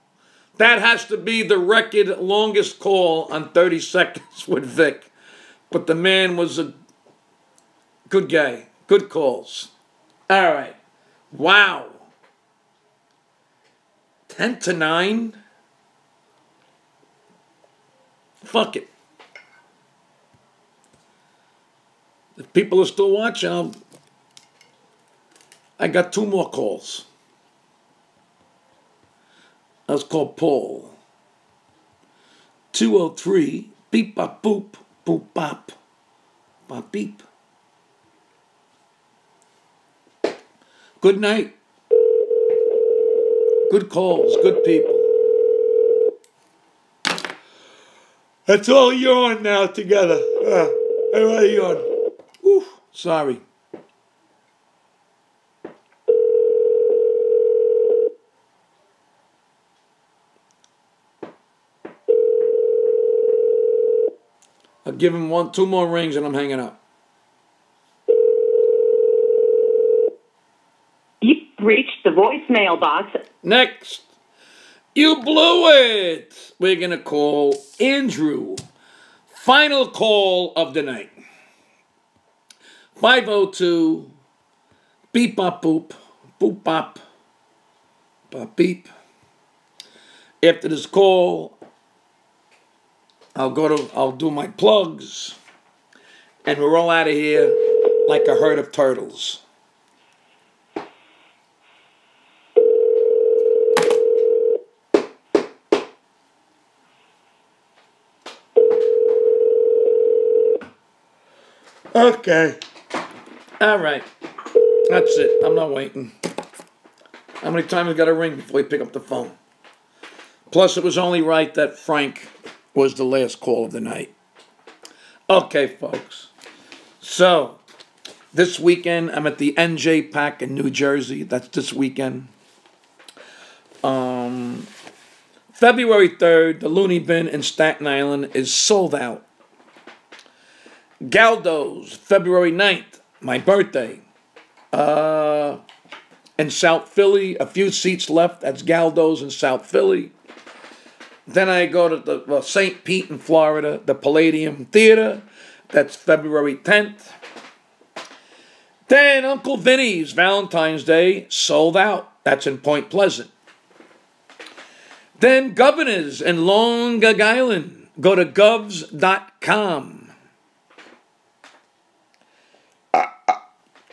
That has to be the record longest call on 30 seconds with Vic. But the man was a good guy. Good calls. All right. Wow. 10-9. Fuck it. If people are still watching, I got 2 more calls. Let's call Paul. 203 beep bop boop Boop bop. Bop beep. Good night. Good calls, good people. That's all yawn now together. Everybody yawn. Ooh, sorry. I'll give him 2 more rings and I'm hanging up. You've reached the voicemail box. Next. You blew it. We're going to call Andrew. Final call of the night. 502 beep bop boop. Boop bop. Bop beep. After this call, I'll do my plugs, and we're all out of here like a herd of turtles. Okay. All right. That's it. I'm not waiting. How many times we got to ring before we pick up the phone? Plus, it was only right that Frank was the last call of the night. Okay, folks. So, this weekend, I'm at the NJ Pack in New Jersey. That's this weekend. February 3rd, the Looney Bin in Staten Island is sold out. Galdo's, February 9th, my birthday. In South Philly, a few seats left. That's Galdo's in South Philly. Then I go to the St. Pete in Florida, the Palladium Theater. That's February 10th. Then Uncle Vinny's Valentine's Day, sold out. That's in Point Pleasant. Then Governor's in Long Island. Go to govs.com.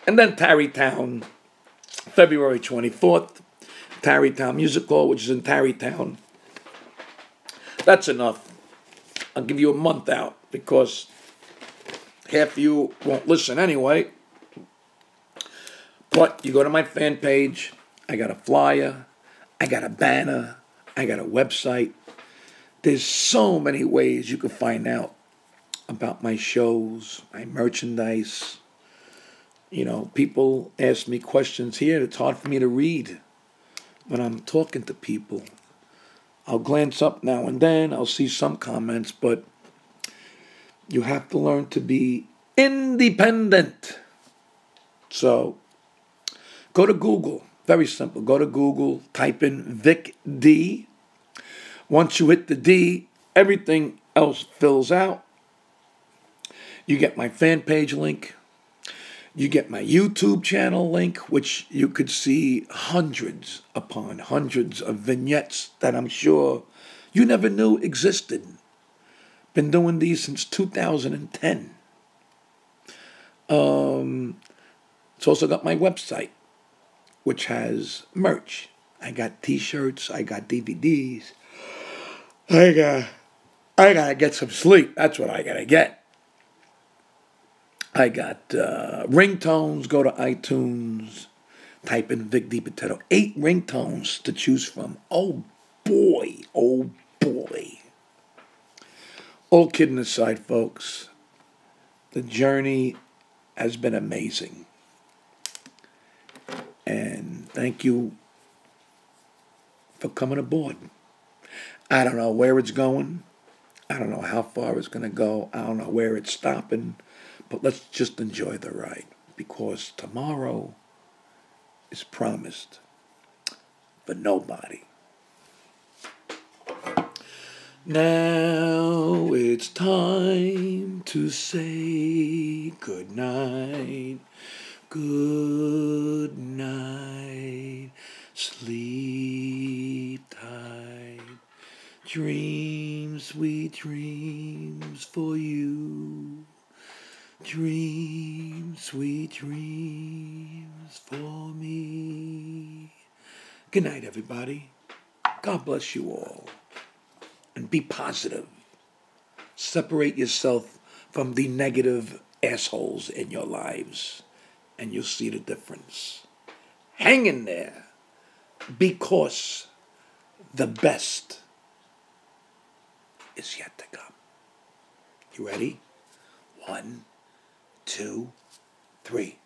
And then Tarrytown, February 24th. Tarrytown Music Hall, which is in Tarrytown. That's enough. I'll give you a month out because half of you won't listen anyway. But you go to my fan page. I got a flyer. I got a banner. I got a website. There's so many ways you can find out about my shows, my merchandise. You know, people ask me questions here. It's hard for me to read when I'm talking to people. I'll glance up now and then. I'll see some comments, but you have to learn to be independent. So, go to Google. Very simple. Go to Google. Type in Vic D. Once you hit the D, everything else fills out. You get my fan page link. You get my YouTube channel link, which you could see hundreds upon hundreds of vignettes that I'm sure you never knew existed. Been doing these since 2010. It's also got my website, which has merch. I got T-shirts. I got DVDs. I gotta get some sleep. That's what I gotta get. I got ringtones. Go to iTunes. Type in Vic Dibitetto. 8 ringtones to choose from. Oh, boy. Oh, boy. All kidding aside, folks, the journey has been amazing. And thank you for coming aboard. I don't know where it's going. I don't know how far it's going to go. I don't know where it's stopping. But let's just enjoy the ride, because tomorrow is promised for nobody. Now it's time to say good night. Good night. Sleep tight. Dream sweet dreams for you. Dream sweet dreams for me. Good night, everybody. God bless you all. And be positive. Separate yourself from the negative assholes in your lives, and you'll see the difference. Hang in there, because the best is yet to come. You ready? 1, 2, 3.